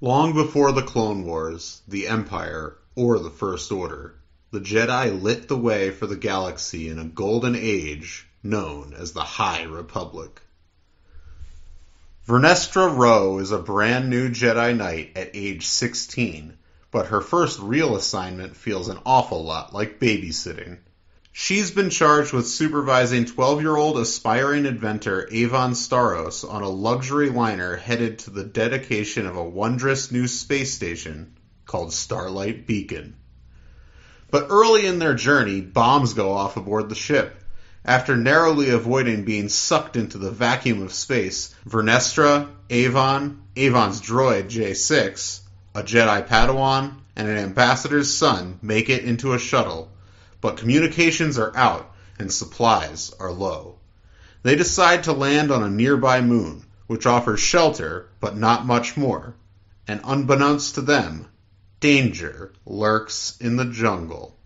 Long before the Clone Wars, the Empire, or the First Order, the Jedi lit the way for the galaxy in a golden age known as the High Republic. Vernestra Rwoh is a brand new Jedi Knight at age 16, but her first real assignment feels an awful lot like babysitting. She's been charged with supervising 12-year-old aspiring inventor Avon Starros on a luxury liner headed to the dedication of a wondrous new space station called Starlight Beacon. But early in their journey, bombs go off aboard the ship. After narrowly avoiding being sucked into the vacuum of space, Vernestra, Avon, Avon's droid J6, a Jedi Padawan, and an ambassador's son make it into a shuttle. But communications are out and supplies are low. They decide to land on a nearby moon, which offers shelter, but not much more. And unbeknownst to them, danger lurks in the jungle.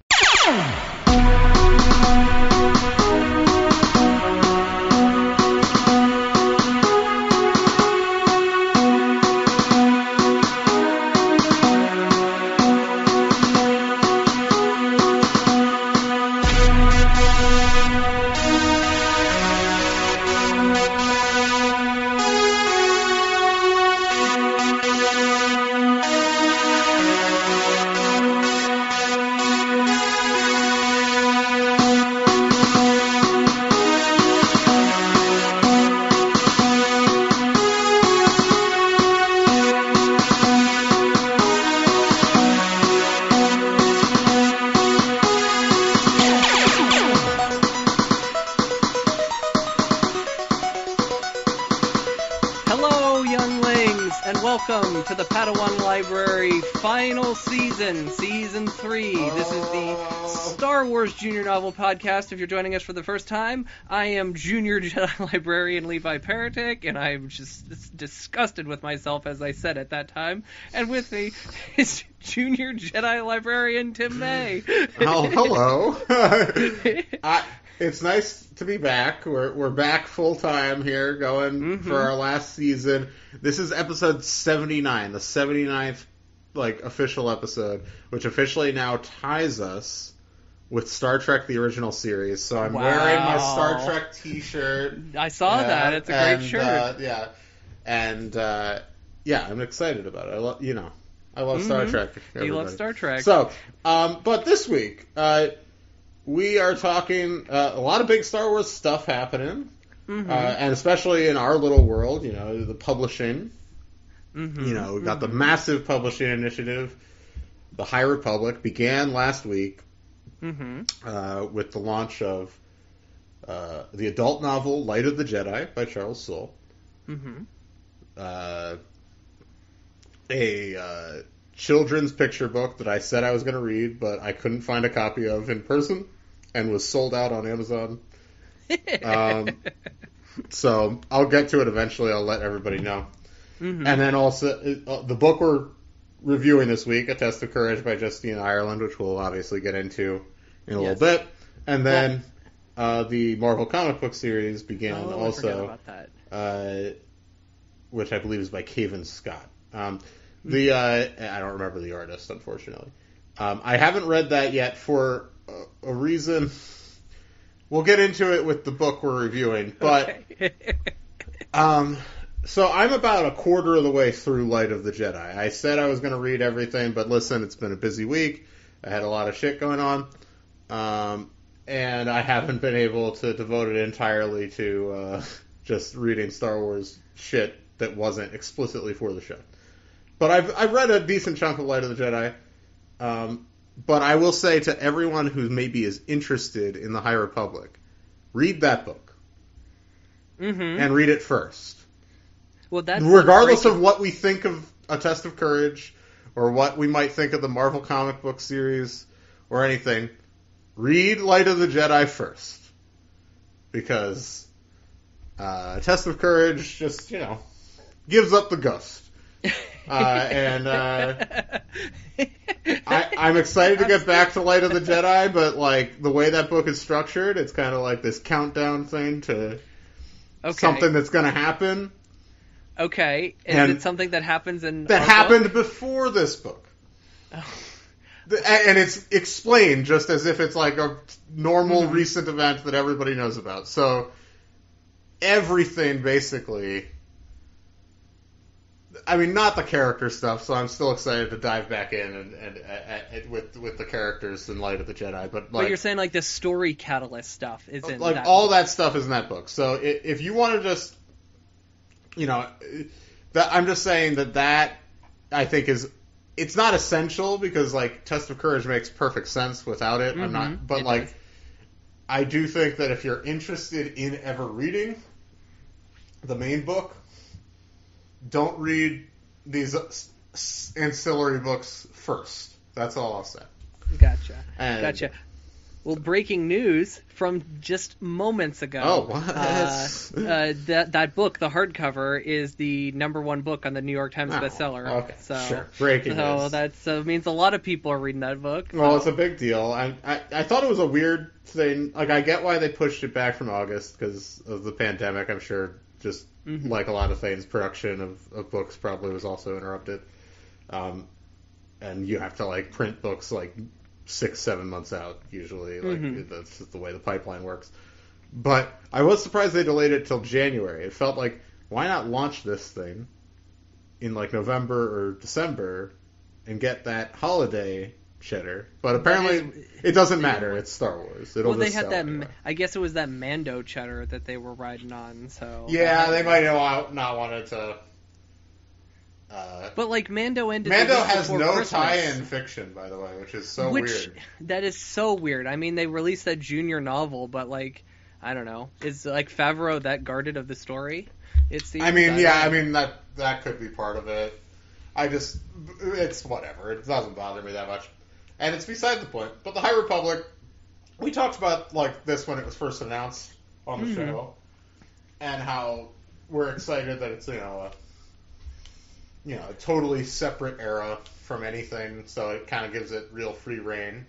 To the Padawan Library final season 3. This is the Star Wars Junior Novel Podcast. If you're joining us for the first time, I am Junior Jedi Librarian Levi Paratic, and I'm just disgusted with myself as I said at that time. And with me is Junior Jedi Librarian Tim May. Oh, hello. It's nice to be back. We're back full time here, going for our last season. This is episode 79, the 79th official episode, which officially now ties us with Star Trek: The Original Series. So I'm wearing my Star Trek T-shirt. I saw that. It's a great shirt. I'm excited about it. I love Star Trek. Everybody. You love Star Trek. So, but this week. We are talking a lot of big Star Wars stuff happening, and especially in our little world, the publishing. We've got the massive publishing initiative. The High Republic began last week with the launch of the adult novel Light of the Jedi by Charles Soule. A children's picture book that I said I was going to read, but I couldn't find a copy of in person, and was sold out on Amazon. So I'll get to it eventually. I'll let everybody know. And then also the book we're reviewing this week, A Test of Courage by Justina Ireland, which we'll obviously get into in a little bit. And then the Marvel comic book series began also, I forgot about that. Which I believe is by Cavan Scott. I don't remember the artist, unfortunately. I haven't read that yet for a reason. We'll get into it with the book we're reviewing, but so I'm about a quarter of the way through Light of the Jedi. I said I was going to read everything, but listen, it's been a busy week. I had a lot of shit going on, and I haven't been able to devote it entirely to just reading Star Wars shit that wasn't explicitly for the show. But I've read a decent chunk of Light of the Jedi. But I will say to everyone who maybe is interested in the High Republic, read that book. And read it first. Well, that's regardless of what we think of A Test of Courage, or what we might think of the Marvel comic book series, or anything, read Light of the Jedi first. Because Test of Courage just, gives up the ghost. I'm excited to get back to Light of the Jedi, but the way that book is structured, it's kind of like this countdown thing to something that's going to happen. Okay. Is And it something that happens in that our happened book? before this book. Oh. And it's explained just as if it's like a normal Mm-hmm. recent event that everybody knows about. So everything basically, I mean, not the character stuff, so I'm still excited to dive back in and with the characters in Light of the Jedi. But you're saying like the story catalyst stuff is in like that all book. that stuff is in that book. So if you want to just, that I'm just saying that I think it's not essential because like Test of Courage makes perfect sense without it. I'm not, but like does. I do think that if you're interested in ever reading the main book, don't read these ancillary books first. That's all I'll say. Gotcha. Well, breaking news from just moments ago. Oh, what? That book, the hardcover, is the #1 book on the New York Times bestseller. Okay, So, sure. Breaking news. That means a lot of people are reading that book. Well, it's a big deal. I thought it was a weird thing. Like, I get why they pushed it back from August because of the pandemic. I'm sure just like a lot of things, production of books probably was also interrupted. And you have to, like, print books, like, 6-7 months out, usually. Like, that's just the way the pipeline works. But I was surprised they delayed it till January. It felt like, why not launch this thing in, like, November or December and get that holiday cheddar? But apparently, it doesn't matter. It's Star Wars. It'll they just had sell that. anyway. I guess it was that Mando cheddar that they were riding on. So Yeah, they might have not wanted to. But like Mando ended. Mando the week has before no Christmas, tie-in fiction, by the way, which is so weird. That is so weird. I mean, they released that junior novel, but like, I don't know. Is like Favreau that guarded of the story? It seems. I mean, that could be part of it. It's whatever. It doesn't bother me that much, and it's beside the point. But the High Republic, we talked about like this when it was first announced on the show, and how we're excited that it's a totally separate era from anything, so it kind of gives it real free reign.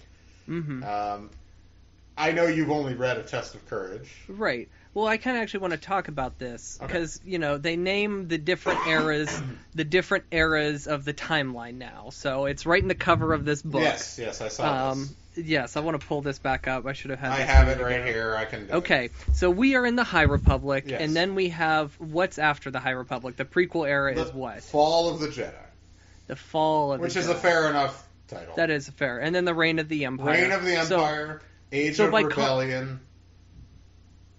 I know you've only read A Test of Courage. Right. Well, I kind of actually want to talk about this because they name the different eras, of the timeline now. So it's right in the cover of this book. Yes, I saw this. Yes, I want to pull this back up. I should have had. I have it right here. I can. Okay, so we are in the High Republic, Yes. and then we have what's after the High Republic. The prequel era is what? Fall of the Jedi. The Fall of Which the is Jedi. a fair enough title. That is fair. And then the Reign of the Empire. Reign of the Empire, Age of Rebellion.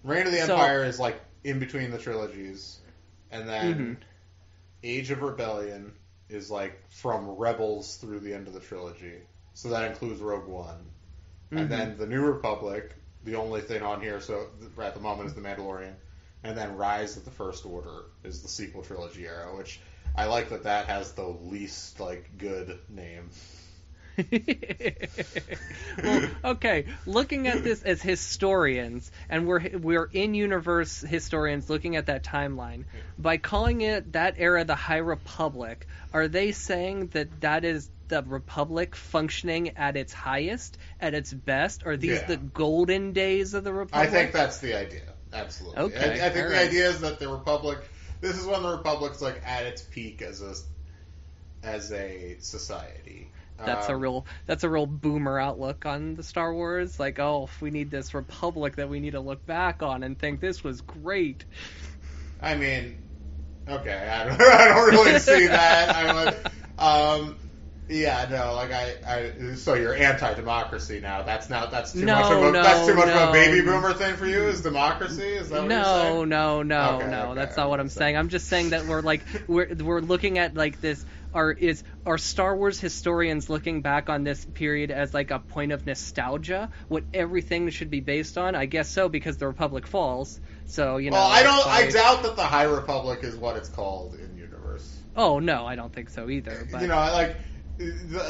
Reign of the Empire is like in between the trilogies, and then Age of Rebellion is like from Rebels through the end of the trilogy. So that includes Rogue One. And then the New Republic, the only thing on here so at the moment is The Mandalorian. And then Rise of the First Order is the sequel trilogy era, which I like that has the least like good name. Well, okay, looking at this as historians, and we're in-universe historians looking at that timeline, by calling it that era the High Republic, are they saying that is the Republic functioning at its highest, at its best? Are these the golden days of the Republic? I think that's the idea. Absolutely. Okay, I think the idea is that the Republic, this is when the Republic's like at its peak as a society. That's a real boomer outlook on the Star Wars. Like, if we need this Republic that we need to look back on and think this was great. I mean, okay, I don't really see that. So you're anti-democracy now. That's too much of a baby boomer thing for you. Is democracy? Is that what you're saying? No. Okay, That's not what I'm saying. I'm just saying that we're looking at like this. Are Star Wars historians looking back on this period as like a point of nostalgia? What everything should be based on? I guess so, because the Republic falls. So Well, I doubt that the High Republic is what it's called in universe. Oh no, I don't think so either. But...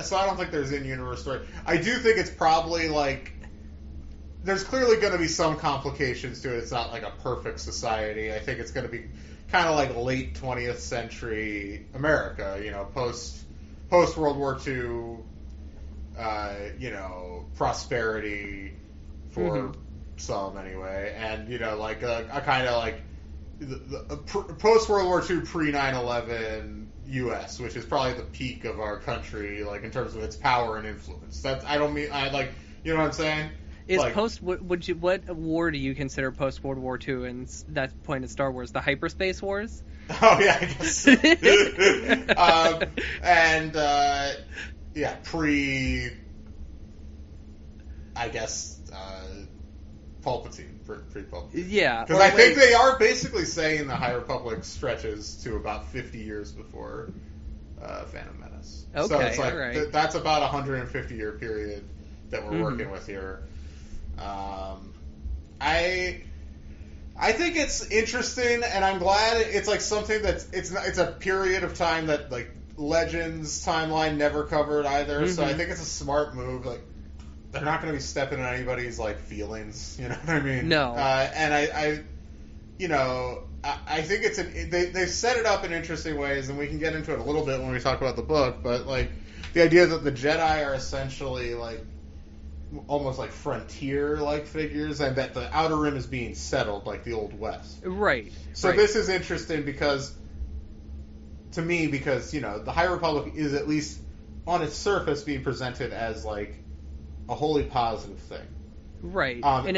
So I don't think there's in-universe story. I do think it's probably like there's clearly going to be some complications to it. It's not like a perfect society. I think it's going to be kind of like late 20th century America, post World War II, prosperity for some anyway, and like a kind of like post World War II, pre 9/11 U.S., which is probably the peak of our country, like in terms of its power and influence. That's you know what I'm saying? Is like, what war do you consider post World War II and that point in Star Wars? The hyperspace wars? Oh yeah, I guess so. Pre, I guess, Palpatine, pre-Palpatine. Yeah. Because I think they are basically saying the High Republic stretches to about 50 years before Phantom Menace. Okay, so it's like, all right. That's about a 150-year period that we're working with here. I think it's interesting, and I'm glad it's like something that's it's a period of time that like Legends timeline never covered either. So I think it's a smart move. Like they're not going to be stepping on anybody's like feelings. You know what I mean? No. And I think they've set it up in interesting ways, and we can get into it a little bit when we talk about the book. But like the idea that the Jedi are essentially like almost like frontier-like figures, and that the Outer Rim is being settled like the Old West. Right. So this is interesting because the High Republic is at least on its surface being presented as like a wholly positive thing. Right. And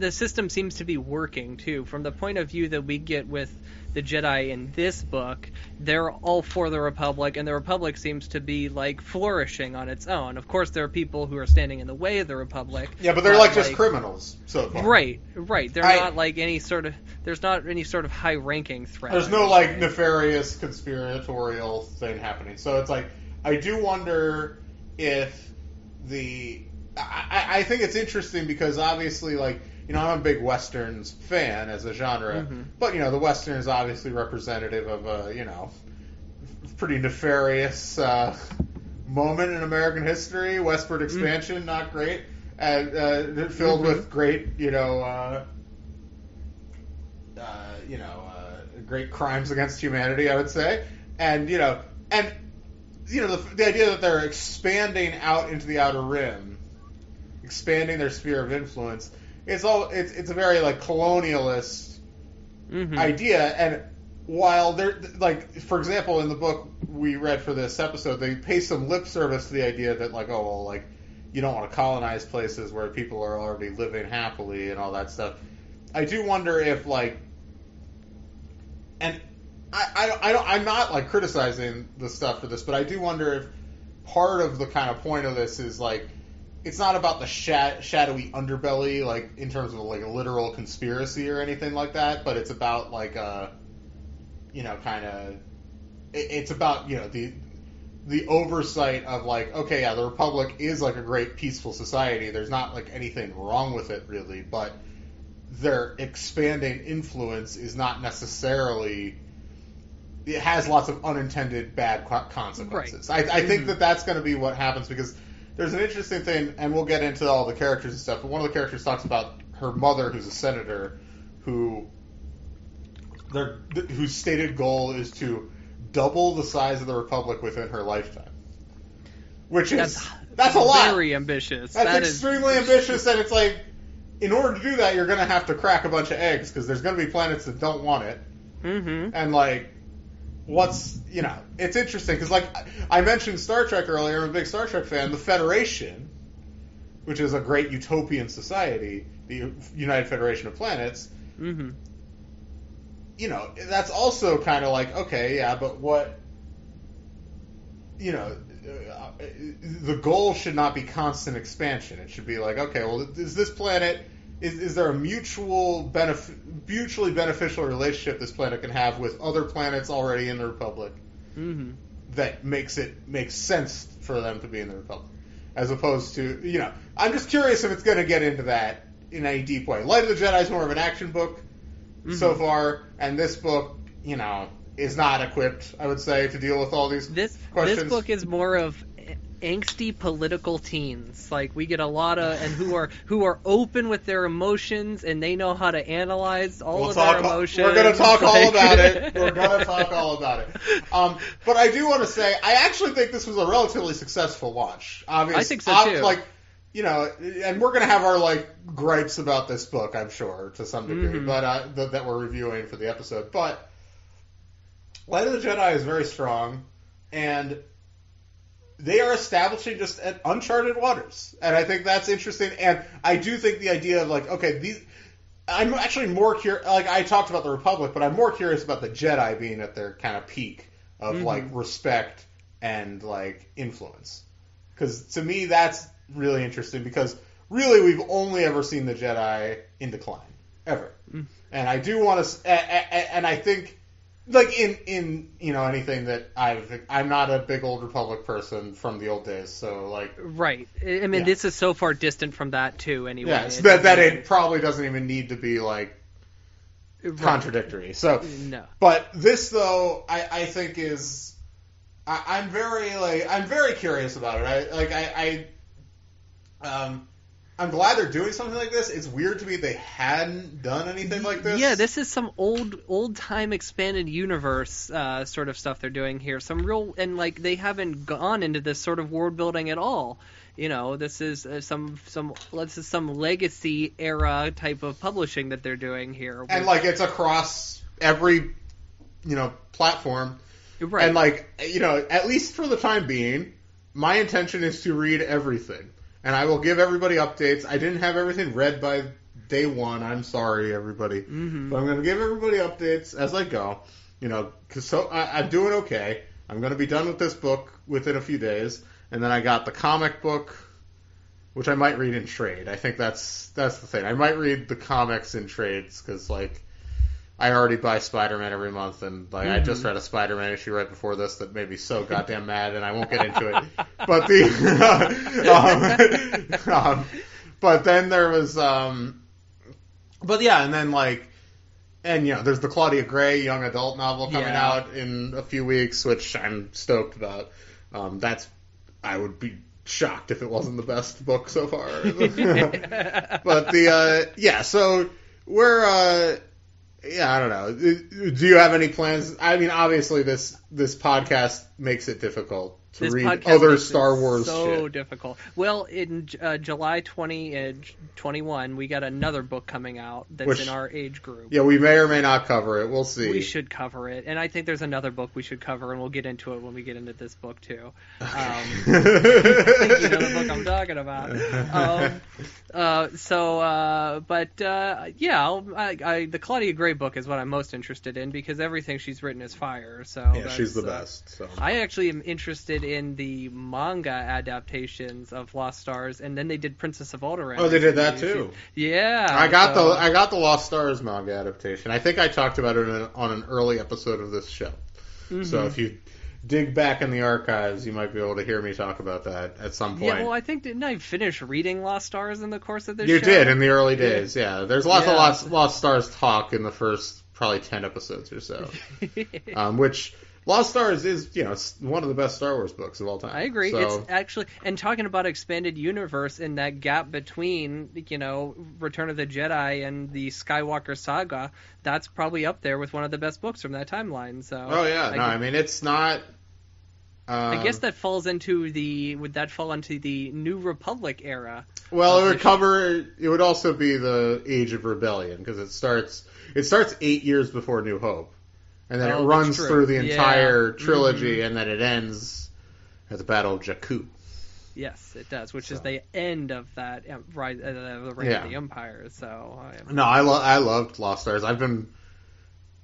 the system seems to be working too. From the point of view that we get with the Jedi in this book, they're all for the Republic, and the Republic seems to be like flourishing on its own. Of course, there are people who are standing in the way of the Republic. Yeah, but they're like just criminals so far. Right. They're not like there's not any sort of high-ranking threat. There's no like nefarious conspiratorial thing happening. So it's like I do wonder if I think it's interesting because obviously, like, you know, I'm a big Westerns fan as a genre, but, you know, the Western is obviously representative of a, you know, pretty nefarious moment in American history. Westward expansion, not great, and filled with great, great crimes against humanity, I would say, and the idea that they're expanding out into the Outer Rim, expanding their sphere of influence. It's a very like colonialist idea, and while they're like, for example, in the book we read for this episode, they pay some lip service to the idea that like, oh well, like you don't want to colonize places where people are already living happily and all that stuff. I do wonder if like, and I'm not like criticizing the stuff for this, but I do wonder if part of the kind of point of this is like, it's not about the shadowy underbelly, like in terms of like a literal conspiracy or anything like that, but it's about like it's about the oversight of like, okay, yeah, the Republic is like a great peaceful society. There's not like anything wrong with it really, but their expanding influence is not necessarily. It has lots of unintended bad consequences. Right. I think that's going to be what happens, because there's an interesting thing, and we'll get into all the characters and stuff, but one of the characters talks about her mother, who's a senator, whose stated goal is to double the size of the Republic within her lifetime. Which is, that's a lot. Very ambitious. That's extremely ambitious, and it's like, in order to do that, you're going to have to crack a bunch of eggs, because there's going to be planets that don't want it. And like, it's interesting, because like I mentioned Star Trek earlier, I'm a big Star Trek fan. The Federation, which is a great utopian society, the United Federation of Planets, that's also kind of like, okay, yeah, but what, the goal should not be constant expansion. It should be like, okay, well, is this planet, is there a mutually beneficial relationship this planet can have with other planets already in the Republic that makes sense for them to be in the Republic, as opposed to, I'm just curious if it's going to get into that in any deep way. Light of the Jedi is more of an action book so far, and this book, is not equipped, I would say, to deal with all these questions. This book is more of angsty political teens. Like, we get a lot of, and who are open with their emotions, and they know how to analyze all of their emotions. We're going to talk all about it. But I do want to say, I actually think this was a relatively successful watch. Obviously, I think so too. and we're going to have our, gripes about this book, I'm sure, to some degree, but that we're reviewing for the episode. But Light of the Jedi is very strong, and they are establishing just uncharted waters. And I think that's interesting, and I do think the idea of, I'm actually more curious, I talked about the Republic, but I'm more curious about the Jedi being at their kind of peak of, respect and, influence. Because to me, that's really interesting, because really we've only ever seen the Jedi in decline. Ever. And I do want to, and I think, in anything that I'm not a big Old Republic person from the old days, so, Right. I mean, this is so far distant from that, too, anyway. Yeah, so that it probably doesn't even need to be, contradictory. So, no. But this, though, I think is, I'm very curious about it. I'm glad they're doing something like this. It's weird to me they hadn't done anything like this. Yeah, this is some old time expanded universe sort of stuff they're doing here. Some real, and they haven't gone into this sort of world building at all. This is some legacy era type of publishing that they're doing here. And it's across every platform. Right. And at least for the time being, my intention is to read everything. And I will give everybody updates. I didn't have everything read by day one. I'm sorry, everybody. But I'm going to give everybody updates as I go. Because I'm doing okay. I'm going to be done with this book within a few days. And then I got the comic book, which I might read in trade. I think that's the thing. I might read the comics in trades because, I already buy Spider-Man every month, and I just read a Spider-Man issue right before this that made me so goddamn mad, and I won't get into it. But but then there was, but yeah, and then there's the Claudia Gray young adult novel coming out in a few weeks, which I'm stoked about. I would be shocked if it wasn't the best book so far. But so we're. Yeah, I don't know. Do you have any plans? I mean, obviously, this podcast makes it difficult to read other Star Wars so shit. Difficult. Well, in July 2021, we got another book coming out that's in our age group. Yeah, we may or may not cover it. We'll see. We should cover it. And I think there's another book we should cover, and we'll get into it when we get into this book, too. You know the book I'm talking about. The Claudia Gray book is what I'm most interested in, because everything she's written is fire. So yeah, she's the best. So. I actually am interested in the manga adaptations of Lost Stars, and then they did Princess of Alderaan. Oh, they did that too. Yeah, I got the Lost Stars manga adaptation. I think I talked about it on an early episode of this show. So if you dig back in the archives, you might be able to hear me talk about that at some point. Yeah, well, I think, didn't I finish reading Lost Stars in the course of this show? You did, in the early days, yeah. There's lots of Lost Stars talk in the first probably 10 episodes or so. Which, Lost Stars is, one of the best Star Wars books of all time. I agree. So, it's actually, and talking about expanded universe and that gap between, Return of the Jedi and the Skywalker saga, that's probably up there with one of the best books from that timeline. So. Oh yeah, it's not. I guess that falls into would that fall into the New Republic era? Well, it would also be the Age of Rebellion, because it starts 8 years before New Hope. And then it runs through the entire trilogy, and then it ends at the Battle of Jakku. Yes, it does, which is the end of that the Reign of the Empire. So no, I loved Lost Stars. I've been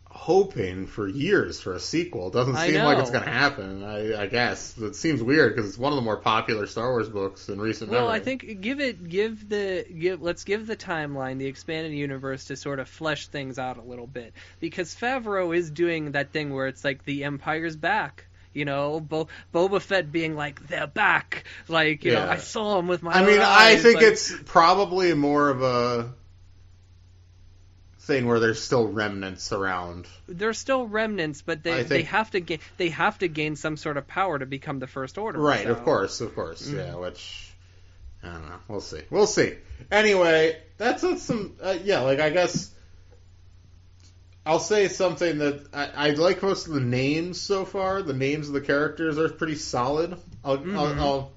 hoping for years for a sequel. It doesn't seem like it's going to happen. I guess it seems weird because it's one of the more popular Star Wars books in recent memory. Well, I think let's give the timeline, the expanded universe, to sort of flesh things out a little bit, because Favreau is doing that thing where it's like the Empire's back. Boba Fett being like, they're back. I saw him with my own eyes. I think it's probably more of a thing where there's still remnants around. There's still remnants, but they have to gain some sort of power to become the First Order. Right, so. of course, yeah. Which I don't know. We'll see. Anyway, that's some. I guess I'll say something that I like most of the names so far. The names of the characters are pretty solid. I'll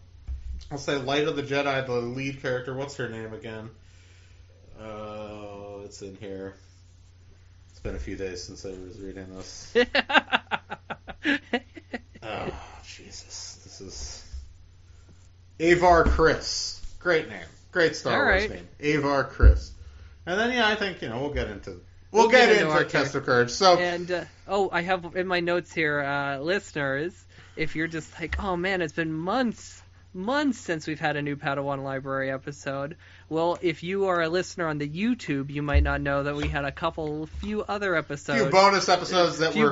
I'll say Light of the Jedi, the lead character. What's her name again? It's in here. It's been a few days since I was reading this. Oh, Jesus. This is... Avar Kriss. Great name. Great Star Wars name. Avar Kriss. And then, I think, we'll get into... We'll get into Test of Courage. So, and, I have in my notes here, listeners, if you're just like, oh man, it's been months since we've had a new Padawan Library episode. Well, if you are a listener on the YouTube, you might not know that we had a few other episodes. Few bonus episodes that were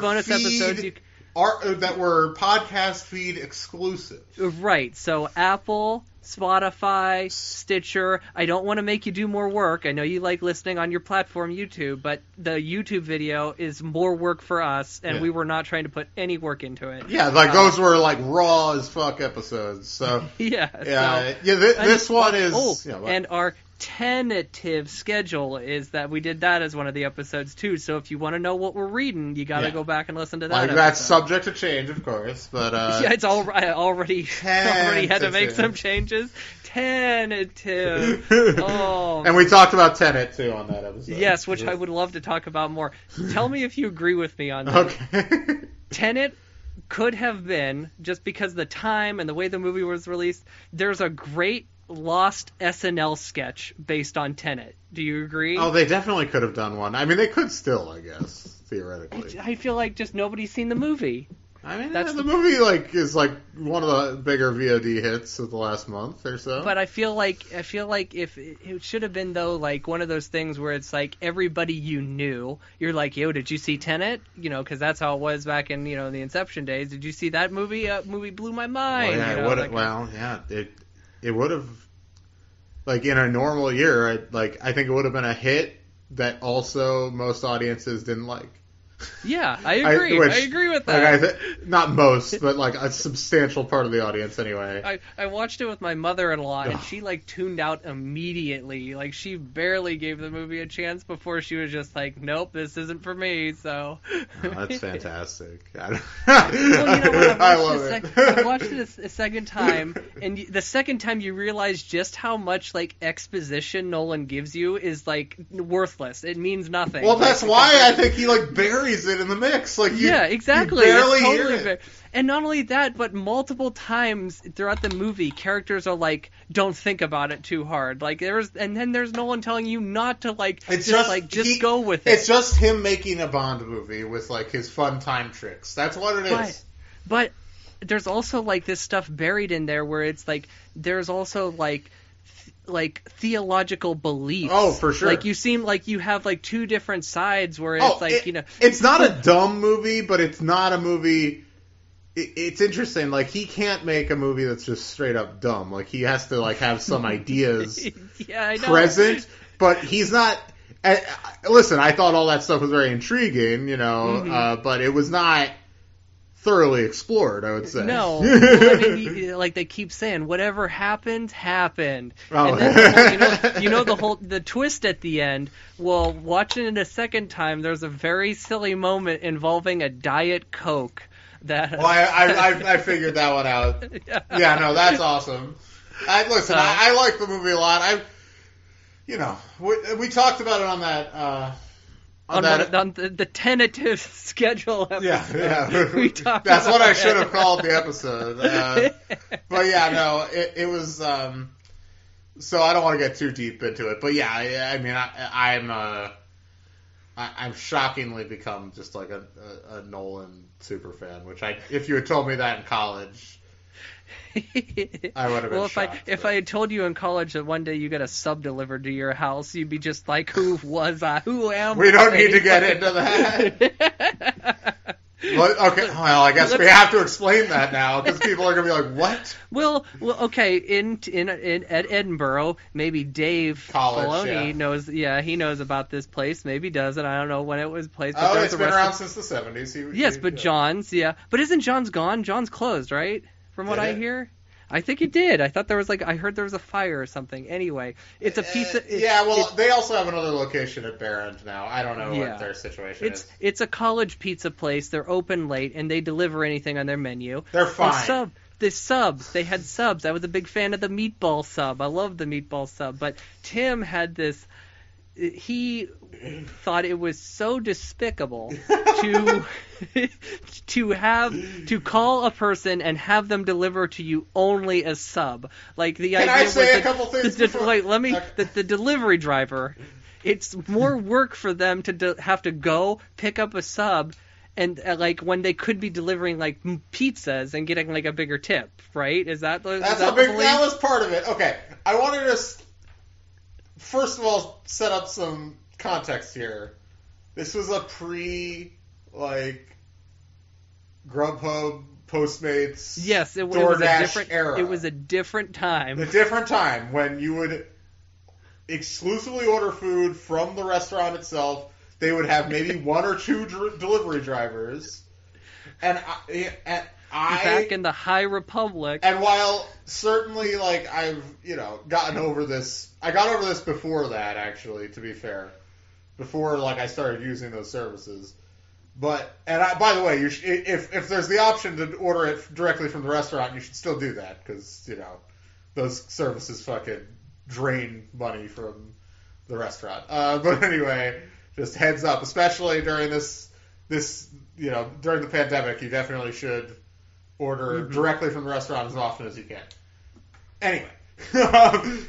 that were podcast feed exclusive. Right. So Apple, Spotify, Stitcher. I don't want to make you do more work. I know you like listening on your platform, YouTube, but the YouTube video is more work for us, and we were not trying to put any work into it. Yeah, those were raw as fuck episodes. So this one is. And our tentative schedule is that we did that as one of the episodes too. So if you want to know what we're reading, you got to go back and listen to that. That's subject to change, of course, but it's I already had to make some changes. Tentative. Oh. And we talked about Tenet too on that episode. Yes, which I would love to talk about more. Tell me if you agree with me on that. Okay. Tenet could have been, just because of the time and the way the movie was released, there's a great lost SNL sketch based on Tenet. Do you agree? Oh, they definitely could have done one. I mean, they could still, I guess, theoretically. I feel like just nobody's seen the movie. I mean, the movie is one of the bigger VOD hits of the last month or so. But I feel like if it should have been though one of those things where it's everybody you knew, you're like, yo, did you see Tenet? Because that's how it was back in the Inception days. Did you see that movie? Movie blew my mind. Well, it would have, in a normal year, I think it would have been a hit that also most audiences didn't like. Yeah, I agree. I agree with that. Not most, but a substantial part of the audience anyway. I watched it with my mother-in-law, and she tuned out immediately. She barely gave the movie a chance before she was just like, nope, this isn't for me, so... Oh, that's fantastic. I love it. I watched it a second time, and the second time you realize just how much exposition Nolan gives you is worthless. It means nothing. Well, that's why I think he buries it in the mix. Exactly. You barely hear it. And not only that, but multiple times throughout the movie, characters are don't think about it too hard. And then there's no one telling you not to just go with it. It's just him making a Bond movie with his fun time tricks. That's what it is. But there's also this stuff buried in there where it's there's also theological beliefs. Oh, for sure. You seem you have two different sides where it's it's not a dumb movie, but it's not a movie. It's interesting. He can't make a movie that's just straight up dumb. He has to have some ideas I know. present, but he's not. Listen, I thought all that stuff was very intriguing, but it was not thoroughly explored, I would say. No. They keep saying, whatever happened, happened. Oh. And then, the twist at the end, well, watching it a second time, there's a very silly moment involving a Diet Coke. I figured that one out. Yeah, no, that's awesome. I like the movie a lot. We talked about it on that... on the tentative schedule episode. Yeah. We talked That's about what I should have called the episode. But yeah, no, it was. So I don't want to get too deep into it, but yeah, I mean, I'm shockingly become just a Nolan super fan. Which if you had told me that in college, I would have been shocked. If I had told you in college that one day you get a sub delivered to your house, you'd be just like, who was I? Who am I? We don't need to get into that. Okay, well, I guess we have to explain that now, because people are going to be like, what? Well, okay, at Edinburgh, maybe Dave Filoni knows, he knows about this place, maybe doesn't, I don't know when it was placed. But it's been around since the 70s. John's, But isn't John's gone? John's closed, right? From what I hear? I think it did. I thought there was I heard there was a fire or something. Anyway, it's a pizza. They also have another location at Barrand now. I don't know what their situation is. It's a college pizza place. They're open late and they deliver anything on their menu. They're fine. the subs. They had subs. I was a big fan of the meatball sub. I loved the meatball sub. But Tim had this. He thought it was so despicable to call a person and have them deliver to you only a sub. Like the idea was a couple things before? The delivery driver. It's more work for them to have to go pick up a sub, and like when they could be delivering like pizzas and getting like a bigger tip, right? That was part of it. Okay, I wanted to first of all set up some context here. This was a Grubhub, Postmates, yes, it was a different era. It was a different time. A different time when you would exclusively order food from the restaurant itself. They would have maybe one or two delivery drivers, and I back in the High Republic. And while certainly I've gotten over this, I got over this before that, actually, to be fair, before I started using those services. But by the way, if there's the option to order it directly from the restaurant, you should still do that because those services fucking drain money from the restaurant. But anyway, just heads up, especially during this during the pandemic, you definitely should order directly from the restaurant as often as you can. Anyway,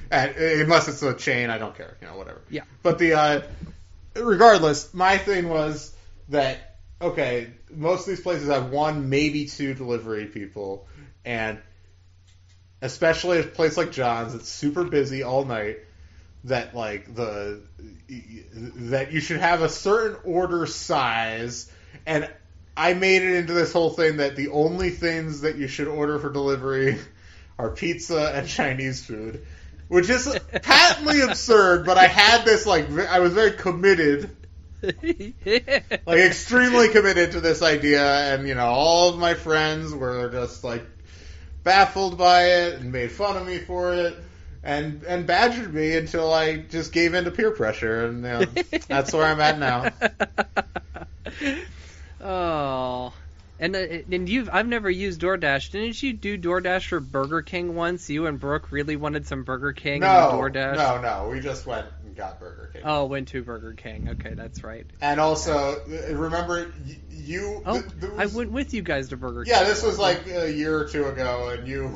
unless it's a chain, I don't care. Whatever. Yeah. But regardless, my thing was that okay, most of these places have one, maybe two delivery people, and especially a place like John's, it's super busy all night. That that you should have a certain order size, and I made it into this whole thing that the only things that you should order for delivery are pizza and Chinese food, which is patently absurd. But I had this I was very committed. Extremely committed to this idea, and all of my friends were just baffled by it and made fun of me for it and badgered me until I just gave in to peer pressure, and that's where I'm at now. Oh, and I've never used DoorDash. Didn't you do DoorDash for Burger King once? You and Brooke really wanted some Burger King and DoorDash? No, we just went and got Burger King. Oh, went to Burger King. Okay, that's right. And also, remember, you... I went with you guys to Burger King. Yeah, this was a year or two ago, and you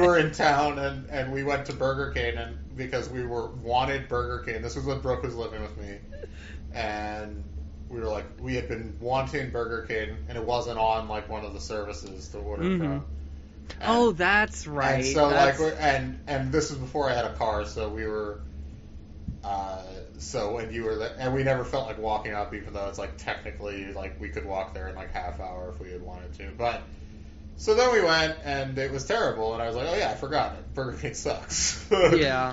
were in town, and we went to Burger King, and because we wanted Burger King. This was when Brooke was living with me, and we had been wanting Burger King, and it wasn't on one of the services to order from. And, that's right. And so and this was before I had a car, so we were. So when you were there, and we never felt like walking up, even though it's technically we could walk there in half hour if we had wanted to. But so then we went, and it was terrible, and I was like, oh yeah, I forgot it. Burger King sucks. Yeah.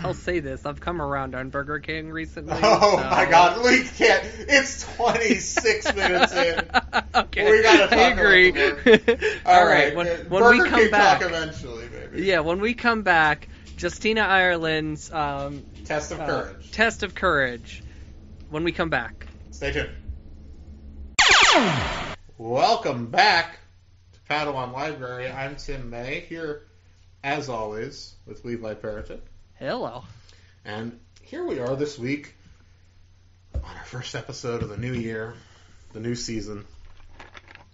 I'll say this. I've come around on Burger King recently. Oh my God, we can't. It's 26 minutes in. Okay. We gotta talk. I agree. All right. When Burger we come King back, talk eventually, baby. Yeah, when we come back, Justina Ireland's Test of Courage. Test of Courage. When we come back. Stay tuned. Welcome back to Padawan Library. I'm Tim May, here, as always, with Levi Peretic. Hello. And here we are this week on our first episode of the new year, the new season,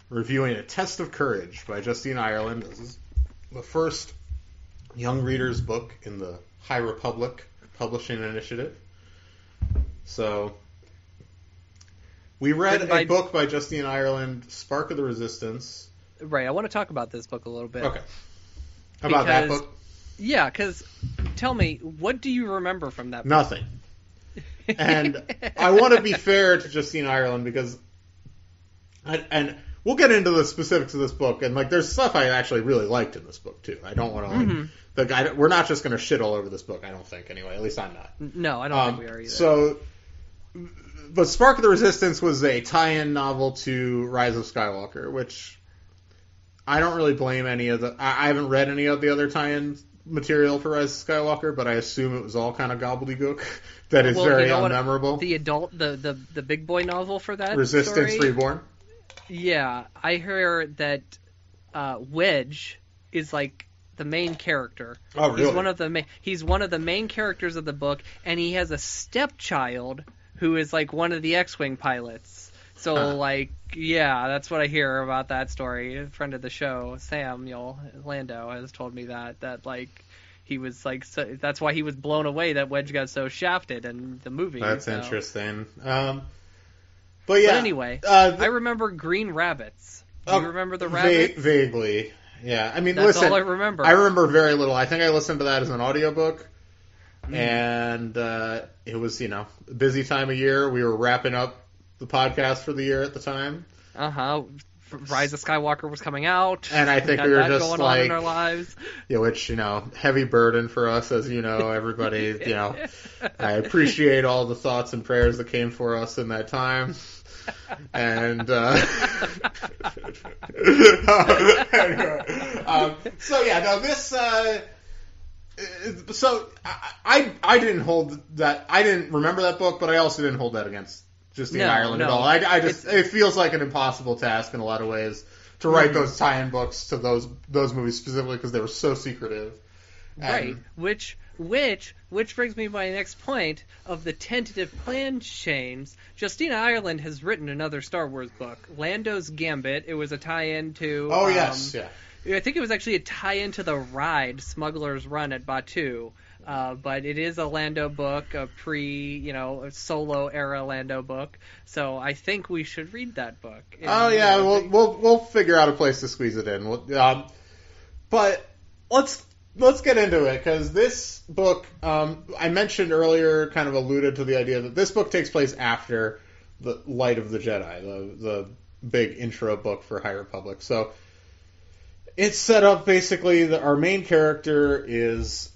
reviewing A Test of Courage by Justina Ireland. This is the first young reader's book in the High Republic Publishing Initiative. So, we read a book by Justina Ireland, Spark of the Resistance. Right, I want to talk about this book a little bit. Okay. About that book? Yeah, because tell me, what do you remember from that book? Nothing. And I want to be fair to Justina Ireland because, and we'll get into the specifics of this book, and there's stuff I actually really liked in this book too. I don't want to we're not just going to shit all over this book. I don't think anyway. At least I'm not. No, I don't think we are either. So, but Spark of the Resistance was a tie-in novel to Rise of Skywalker, which I don't really blame any of the. I haven't read any of the other tie-in material for Rise of Skywalker, but I assume it was all kind of gobbledygook that is very unmemorable. The adult, the big boy novel for that Resistance story? Reborn. Yeah, I heard that Wedge is like the main character. Oh, really? He's one of the main characters of the book, and he has a stepchild who is like one of the X-wing pilots. So like, yeah, that's what I hear about that story. A friend of the show, Samuel Lando, has told me that like he was like, so, that's why he was blown away that Wedge got so shafted in the movie. That's interesting. But But yeah. anyway, I remember Green Rabbits. Do you remember the rabbits? Vaguely. Yeah. I mean, That's listen. all I remember. I remember very little. I think I listened to that as an audiobook. And it was, a busy time of year. We were wrapping up the podcast for the year at the time. Rise of Skywalker was coming out. And I think we were just going like, on in our lives. Which, heavy burden for us, as you know, everybody, I appreciate all the thoughts and prayers that came for us in that time. And anyway, so yeah, no, this. So I didn't hold that. I didn't remember that book, but I also didn't hold that against Justina Ireland at all. I just it feels like an impossible task in a lot of ways to write those tie-in books to those movies specifically because they were so secretive. Right. Which brings me to my next point of the tentative plan change. Justina Ireland has written another Star Wars book, Lando's Gambit. It was a tie-in to... Oh, yes, yeah. I think it was actually a tie-in to the ride, Smuggler's Run at Batuu. But it is a Lando book, a solo era Lando book. So I think we should read that book. We'll figure out a place to squeeze it in. But let's get into it, because this book, I mentioned earlier, kind of alluded to the idea that this book takes place after the Light of the Jedi, the big intro book for High Republic. So it's set up basically that our main character is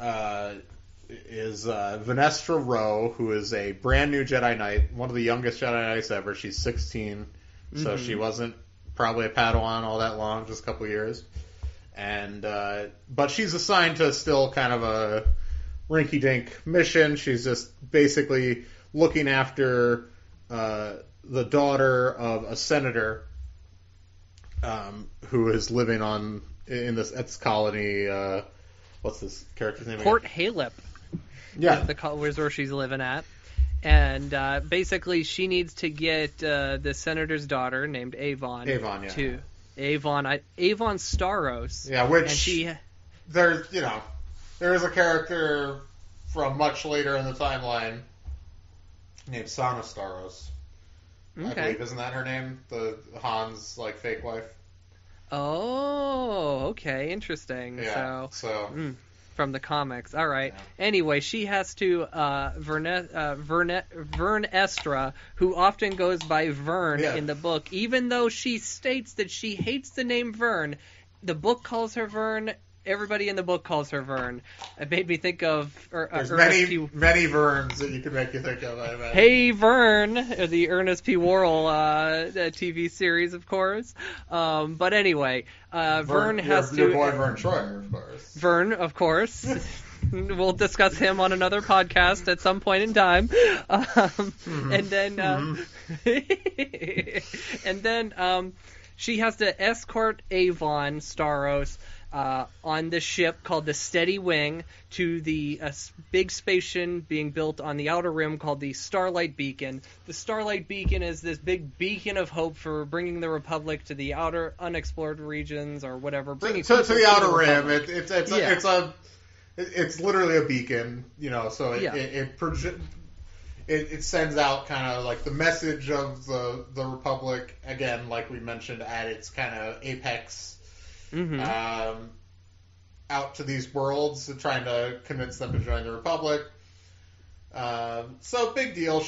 Vanestra Rowe, who is a brand new Jedi Knight, one of the youngest Jedi Knights ever. She's 16, so she wasn't probably a Padawan all that long, just a couple years. And but she's assigned to still kind of a rinky-dink mission. She's just basically looking after the daughter of a senator who is living in this colony. What's this character's name? Port Halep. Yeah, is where she's living at. And basically, she needs to get the senator's daughter named Avon. Avon, yeah. To Avon Staros. Yeah, which there's a character from much later in the timeline named Sana Staros. Okay. I believe, isn't that her name? The Han's fake wife. Oh, okay, interesting. Yeah, from the comics. All right. Yeah. Anyway, she has to Vern Estra, who often goes by Vern in the book, even though she states that she hates the name Vern. The book calls her Vern. Everybody in the book calls her Vern. It made me think of... There's many Verns that you could make you think of, I imagine. Hey, Vern! The Ernest P. Worrell TV series, of course. But anyway, Vern has to... Your boy Vern Troyer, of course. Vern, of course. We'll discuss him on another podcast at some point in time. And then she has to escort Avon Staros on the ship called the Steady Wing to the big station being built on the Outer Rim called the Starlight Beacon. The Starlight Beacon is this big beacon of hope for bringing the Republic to the outer unexplored regions or whatever. To the Outer Rim. It's literally a beacon, so it sends out kind of the message of the Republic, again, like we mentioned, at its kind of apex. Out to these worlds, trying to convince them to join the Republic. So big deal.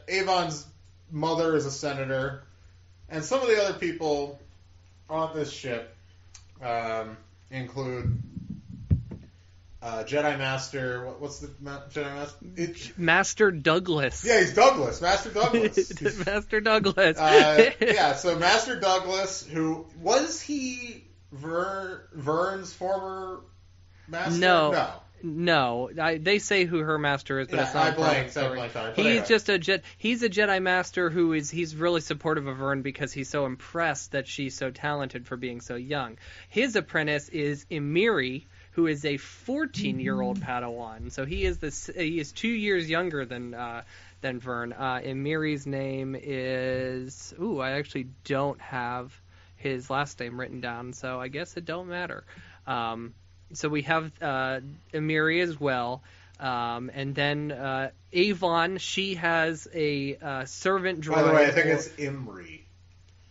Avon's mother is a senator, and some of the other people on this ship include Jedi Master. What's the Jedi Master? Master Douglas. Yeah, he's Douglas. Master Douglas. Master Douglas. So Master Douglas, was he Vern's former master? No. No, they say who her master is, but it's not. I blanked on it. But He's anyway. just he's a Jedi master he's really supportive of Vern because he's so impressed that she's so talented for being so young. His apprentice is Emiri, who is a 14-year-old Padawan. So he is 2 years younger than Vern. Emiri's name is I actually don't have his last name written down, so I guess it don't matter. So we have Emiri as well, and then Avon. She has a servant droid. By the way, I think it's Imri.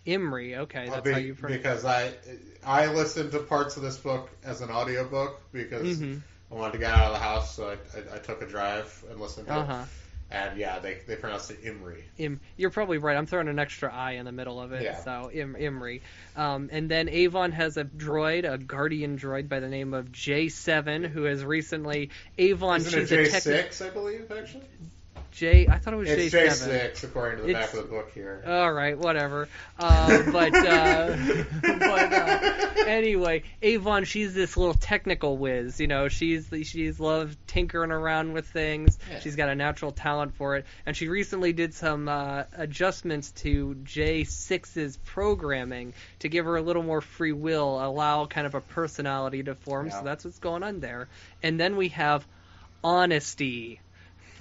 Imri, okay, that's how you pronounce it. Because I listened to parts of this book as an audiobook because I wanted to get out of the house, so I took a drive and listened to it. And yeah, they pronounced it Imri. You're probably right. I'm throwing an extra I in the middle of it, yeah. So Imri. And then Avon has a droid, a guardian droid by the name of J7, who has recently Isn't it J6, I believe, actually? I thought it was it's J7. J6 according to the back of the book here. All right, whatever. Anyway, Avon, she's this little technical whiz. You know, she's loved tinkering around with things. Yeah. She's got a natural talent for it, and she recently did some adjustments to J6's programming to give her a little more free will, allow kind of a personality to form. Yeah. So that's what's going on there. And then we have Honesty.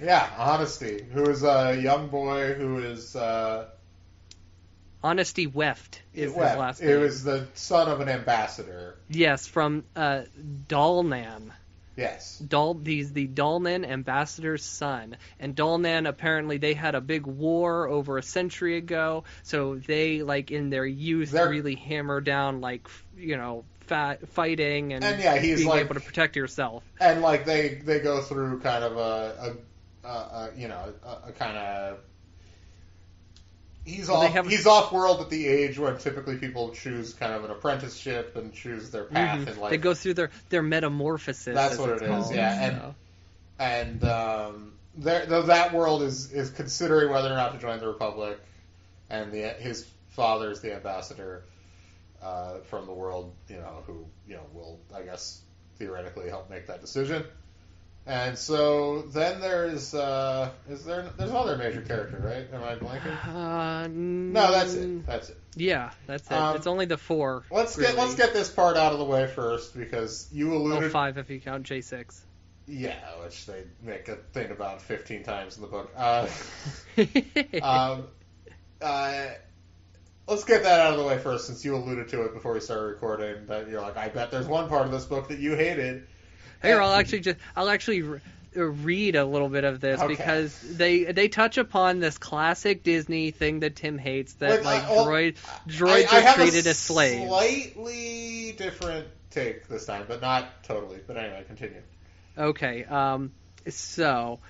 Yeah, Honesty, who is a young boy who is... Honesty Weft is his last name. It was the son of an ambassador. Yes, from Dalnan. Yes. He's the Dalnan ambassador's son. And Dalnan, apparently, they had a big war over a century ago, so they, like, in their youth, really hammer down, like, you know, fighting and he's being like, able to protect yourself. And, like, they go through kind of a kind of... He's off world at the age when typically people choose kind of an apprenticeship and choose their path in life. They go through their metamorphosis. That's what it is, yeah. And that world is considering whether or not to join the Republic, and his father is the ambassador from the world, who will, I guess, theoretically help make that decision. And so then there's another major character, right? Am I blanking? No, that's it. Yeah, that's it. It's only the 4. Let's get this part out of the way first, because you alluded... 5 if you count J6. Yeah, which they make a thing about 15 times in the book. Let's get that out of the way first, since you alluded to it before we started recording. That you're like, I bet there's one part of this book that you hated. Here, I'll actually read a little bit of this, because they touch upon this classic Disney thing that Tim hates, that droids are treated as slaves. Slightly different take this time, but not totally. But anyway, continue. Okay, so...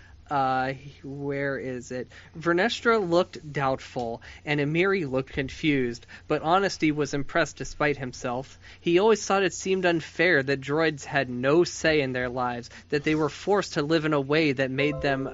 where is it? Vernestra looked doubtful, and Emiri looked confused, but Honesty was impressed despite himself. He always thought it seemed unfair that droids had no say in their lives, that they were forced to live in a way that made them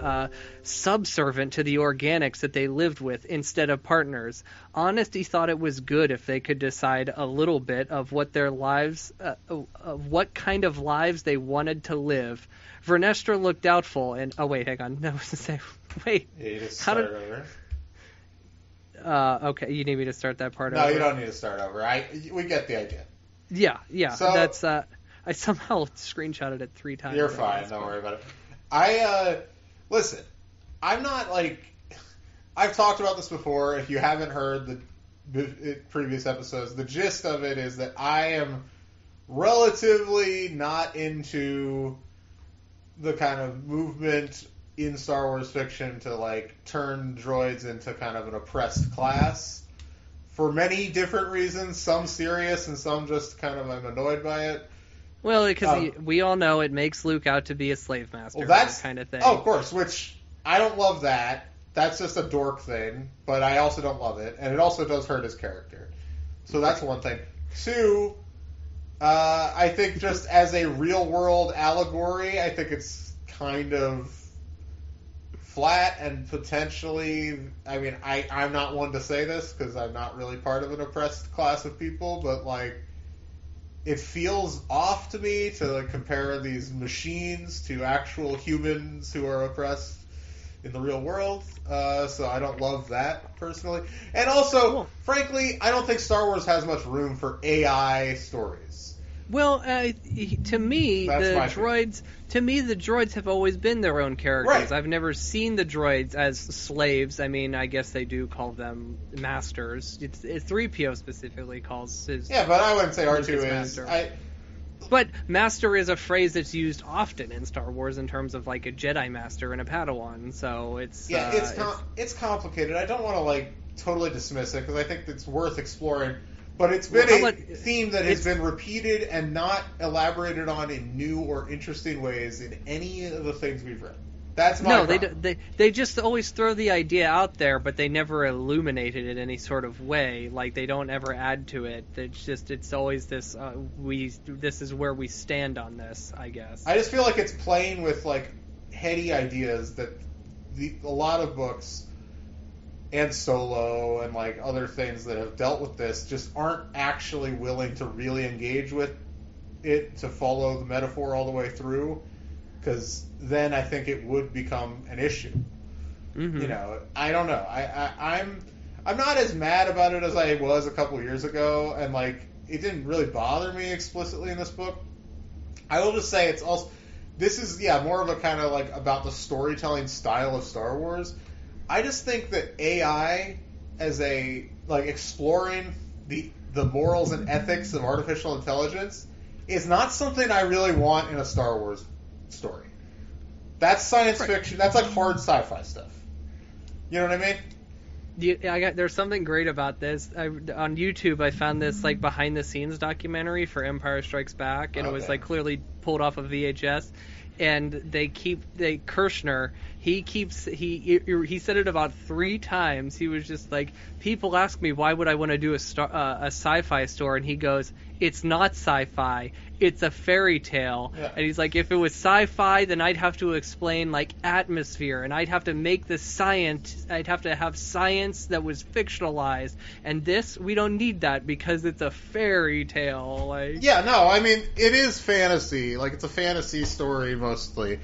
subservient to the organics that they lived with instead of partners. Honesty thought it was good if they could decide a little bit of what their lives, of what kind of lives they wanted to live. Vernestra looked doubtful, and hang on. That was to say, wait. You just start over. Okay, you need me to start that part over? over? No, you don't need to start over. We get the idea. Yeah. So, that's I somehow screenshotted it 3 times. You're fine. Don't worry about it. Listen. I'm not like. I've talked about this before. If you haven't heard the previous episodes, the gist of it is that I am relatively not into the kind of movement in Star Wars fiction to, like, turn droids into kind of an oppressed class for many different reasons, some serious and some just kind of I'm annoyed by it. Well, because we all know it makes Luke out to be a slave master, that's kind of thing. Oh, of course, which I don't love that. That's just a dork thing, but I also don't love it, and it also does hurt his character. So that's one thing. 2, I think just as a real-world allegory, I think it's kind of flat and potentially... I mean, I'm not one to say this because I'm not really part of an oppressed class of people, but, like, it feels off to me to like, compare these machines to actual humans who are oppressed in the real world. So I don't love that personally. And also, frankly, I don't think Star Wars has much room for AI stories. Well, to me, the droids have always been their own characters. Right. I've never seen the droids as slaves. I mean, I guess they do call them masters. 3PO specifically calls his... Yeah, but I wouldn't say R2 is... Master. But master is a phrase that's used often in Star Wars in terms of like a Jedi master and a Padawan. So it's... Yeah, it's complicated. I don't want to like totally dismiss it because I think it's worth exploring. But it's been a theme that has been repeated and not elaborated on in new or interesting ways in any of the things we've read. That's my problem. They just always throw the idea out there, but they never illuminate it in any sort of way. Like, they don't ever add to it. It's always this, this is where we stand on this, I guess. I just feel like it's playing with, like, heady ideas that a lot of books and Solo and like other things that have dealt with this just aren't actually willing to really engage with it to follow the metaphor all the way through, because then I think it would become an issue. Mm-hmm. You know, I don't know. I'm not as mad about it as I was a couple years ago, and like it didn't really bother me explicitly in this book. I will just say it's also this is more of a kind of like about the storytelling style of Star Wars. I just think that AI as a like exploring the morals and ethics of artificial intelligence is not something I really want in a Star Wars story. That's science fiction. That's like hard sci-fi stuff. You know what I mean? There's something great about this. On YouTube, I found this like behind the scenes documentary for Empire Strikes Back, and it was like clearly pulled off of VHS. And Kirshner, he said it about 3 times. He was just like, people ask me why would I want to do a sci-fi story, and he goes, it's not sci-fi, it's a fairy tale. Yeah. And he's like, if it was sci-fi, then I'd have to explain like atmosphere, and I'd have to make the science. I'd have to have science that was fictionalized. And this, we don't need that because it's a fairy tale. Like, yeah, no, I mean it is fantasy. Like it's a fantasy story mostly.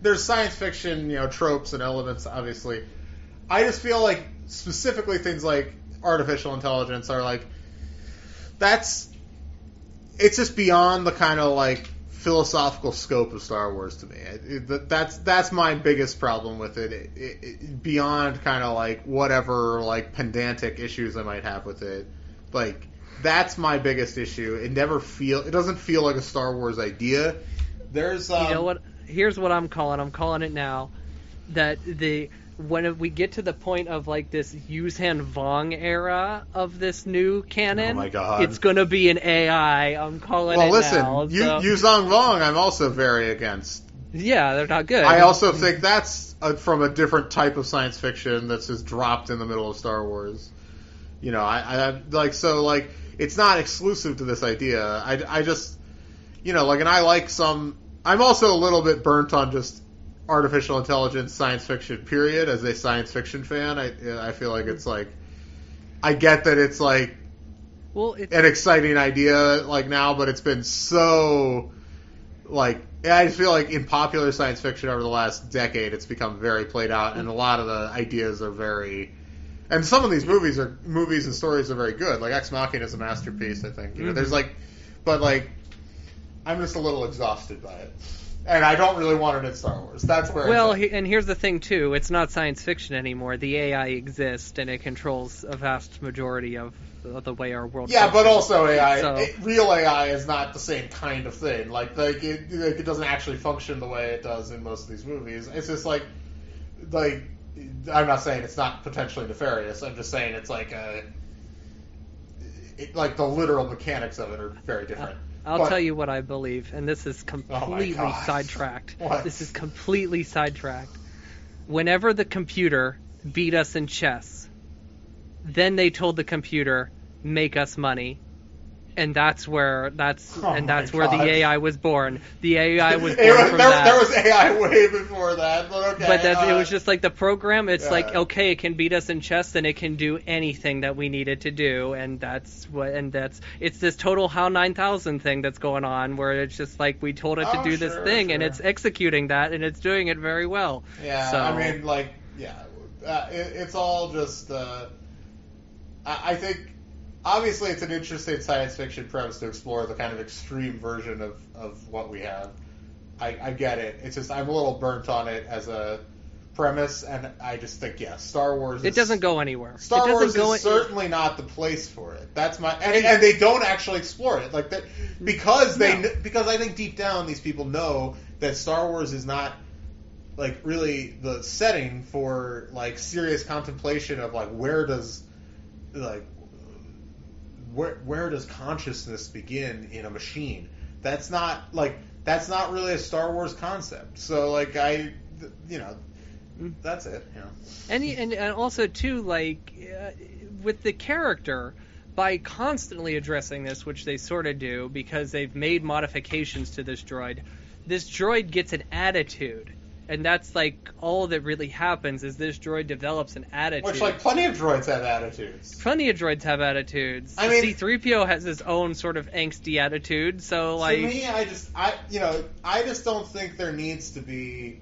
There's science fiction, tropes and elements, obviously. I just feel like specifically things like artificial intelligence are like it's just beyond the kind of like philosophical scope of Star Wars to me. That's my biggest problem with it. Beyond kind of like whatever like pedantic issues I might have with it, like that's my biggest issue. It doesn't feel like a Star Wars idea. There's you know what? Here's what I'm calling it now. That when we get to the point of like this Yuuzhan Vong era of this new canon, oh my God, it's gonna be an AI. I'm calling it now. Well, listen, Yuuzhan Vong, I'm also very against. Yeah, they're not good. I also think that's from a different type of science fiction that's just dropped in the middle of Star Wars. I like so like it's not exclusive to this idea. I just and I like some. I'm also a little bit burnt on just artificial intelligence science fiction period as a science fiction fan. I feel like it's like I get that it's like an exciting idea like now, but it's been so like I just feel like in popular science fiction over the last decade it's become very played out, and a lot of the ideas are very, and some of these movies and stories are very good. Like Ex Machina is a masterpiece, I think. There's like, but like I'm just a little exhausted by it. And I don't really want it in Star Wars. That's where. Well, and here's the thing too: it's not science fiction anymore. The AI exists, and it controls a vast majority of the way our world. Yeah, but also AI, real AI is not the same kind of thing. Like it doesn't actually function the way it does in most of these movies. It's just like I'm not saying it's not potentially nefarious. I'm just saying it's like like the literal mechanics of it are very different. I'll tell you what I believe, and this is completely sidetracked. What? This is completely sidetracked. Whenever the computer beat us in chess, then they told the computer, make us money. And that's where the God. AI was born. The AI was born from that. There was AI way before that, but okay. But it was just like the program. It's yeah. like, okay, it can beat us in chess, then it can do anything that we need it to do, and it's this total HAL 9000 thing that's going on, where it's just like we told it to do this thing, and it's executing that, and it's doing it very well. Yeah, so, I mean, like, yeah, it's all just. I think. Obviously, it's an interesting science fiction premise to explore the kind of extreme version of what we have. I get it. It's just I'm a little burnt on it as a premise, and I just think, yeah, Star Wars. It doesn't go anywhere. Star Wars is certainly not the place for it. That's my and they don't actually explore it like that because I think deep down these people know that Star Wars is not like really the setting for like serious contemplation of like where does consciousness begin in a machine? That's not really a Star Wars concept. So like that's it. And also too, like with the character, by constantly addressing this, which they sort of do because they've made modifications to this droid gets an attitude. And that's like all that really happens is this droid develops an attitude. Which, like, plenty of droids have attitudes. Plenty of droids have attitudes. I mean, C-3PO has his own sort of angsty attitude. So, like, to me, I just don't think there needs to be.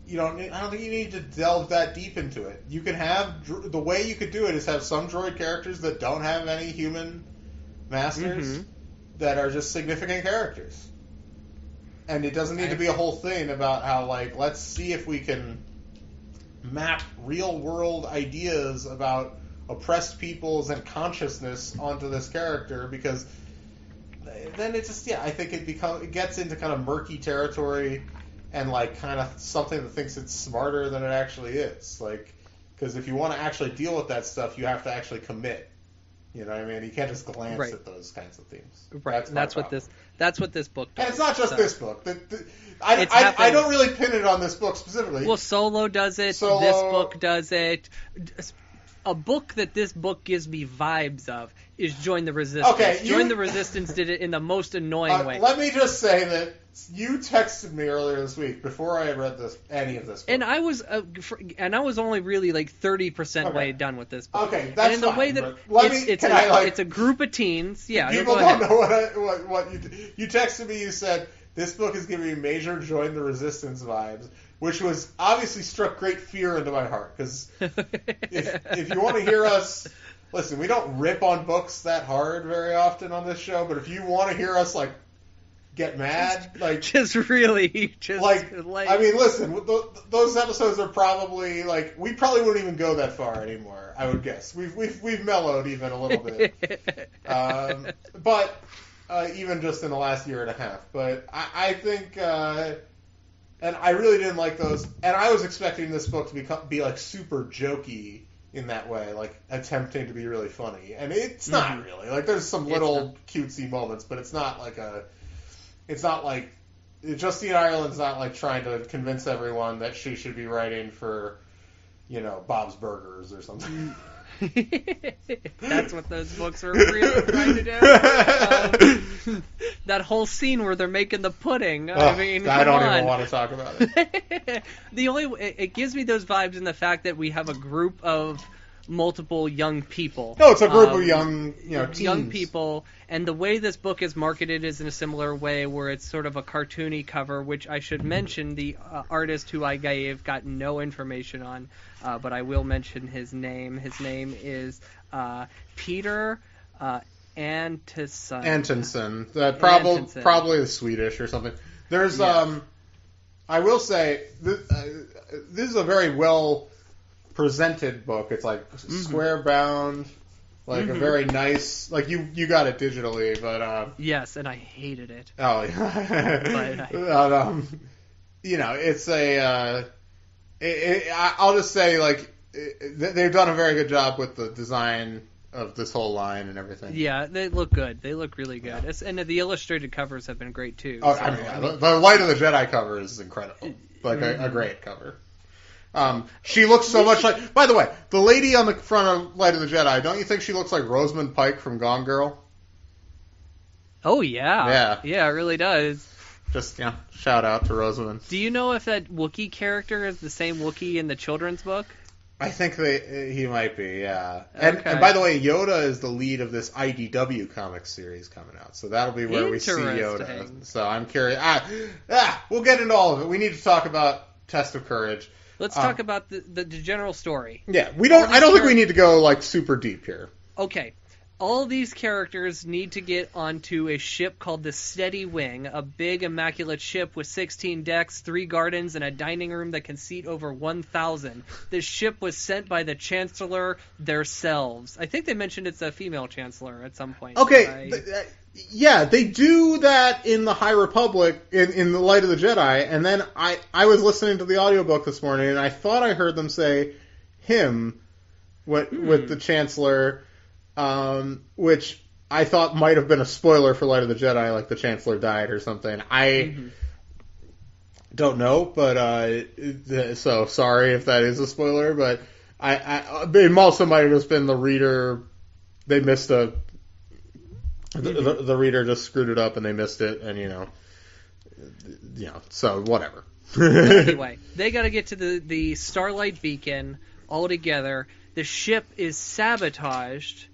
I don't think you need to delve that deep into it. You can have the way you could do it is have some droid characters that don't have any human masters that are just significant characters. And it doesn't need to be a whole thing about how, like, let's see if we can map real-world ideas about oppressed peoples and consciousness onto this character, because then it's just, I think it gets into kind of murky territory and, like, kind of something that thinks it's smarter than it actually is. Like, because if you want to actually deal with that stuff, you have to actually commit. You know what I mean? You can't just glance at those kinds of themes. Right. That's what this book does. And it's not just this book. I don't really pin it on this book specifically. Well, Solo does it. This book does it. A book that this book gives me vibes of is Join the Resistance. Okay, Join the Resistance did it in the most annoying way. Let me just say that you texted me earlier this week before I had read any of this book. And I was only really like 30% way done with this book. Okay, that's and in the fine. Way that it's a group of teens. Yeah, people don't know what you texted me. You said this book is giving me major Join the Resistance vibes, which was obviously struck great fear into my heart. Because if you want to hear us, listen, we don't rip on books that hard very often on this show. But if you want to hear us like get mad, like I mean, listen, those episodes are probably like we probably wouldn't even go that far anymore. I would guess we've mellowed even a little bit, but even just in the last year and a half. But I think, and I really didn't like those. And I was expecting this book to be like super jokey in that way, like attempting to be really funny, and it's not really. Like there's some little cutesy moments, but it's not like Justina Ireland's not like trying to convince everyone that she should be writing for, Bob's Burgers or something. That's what those books were really trying to do. That whole scene where they're making the pudding. I mean, I don't even want to talk about it. It gives me those vibes in the fact that we have a group of multiple young people. No, it's a group of young, teens. Young people, and the way this book is marketed is in a similar way, where it's sort of a cartoony cover, which I should mention the artist who I got no information on, but I will mention his name. His name is Peter Antonson. Probably the Swedish or something. There's I will say this is a very well presented book. It's like square bound, like a very nice, like you got it digitally, but yes, and I hated it. Oh yeah. It's I'll just say like they've done a very good job with the design of this whole line and everything. Yeah, they look good. They look really good. Yeah. And the illustrated covers have been great too. Oh, so, the Light of the Jedi cover is incredible. Like a great cover. She looks so much like... By the way, the lady on the front of Light of the Jedi, don't you think she looks like Rosamund Pike from Gone Girl? Oh, yeah. Yeah. Yeah, it really does. Just, shout out to Rosamund. Do you know if that Wookiee character is the same Wookiee in the children's book? I think he might be, yeah. And Okay. by the way, Yoda is the lead of this IDW comic series coming out, so that'll be where we see Yoda. Interesting. So I'm curious. We'll get into all of it. We need to talk about Test of Courage. Let's talk about the general story. Yeah, I don't think we need to go like super deep here. Okay. All these characters need to get onto a ship called the Steady Wing, a big, immaculate ship with 16 decks, 3 gardens, and a dining room that can seat over 1,000. This ship was sent by the Chancellor themselves. I think they mentioned it's a female Chancellor at some point. Okay, yeah, they do that in the High Republic, in the Light of the Jedi, and then I was listening to the audiobook this morning, and I thought I heard them say him with the Chancellor... which I thought might have been a spoiler for Light of the Jedi, like the Chancellor died or something. I don't know, but so sorry if that is a spoiler, but it also might have just been the reader. They missed the reader just screwed it up and they missed it, and so whatever. Anyway, they got to get to the Starlight Beacon all together. The ship is sabotaged.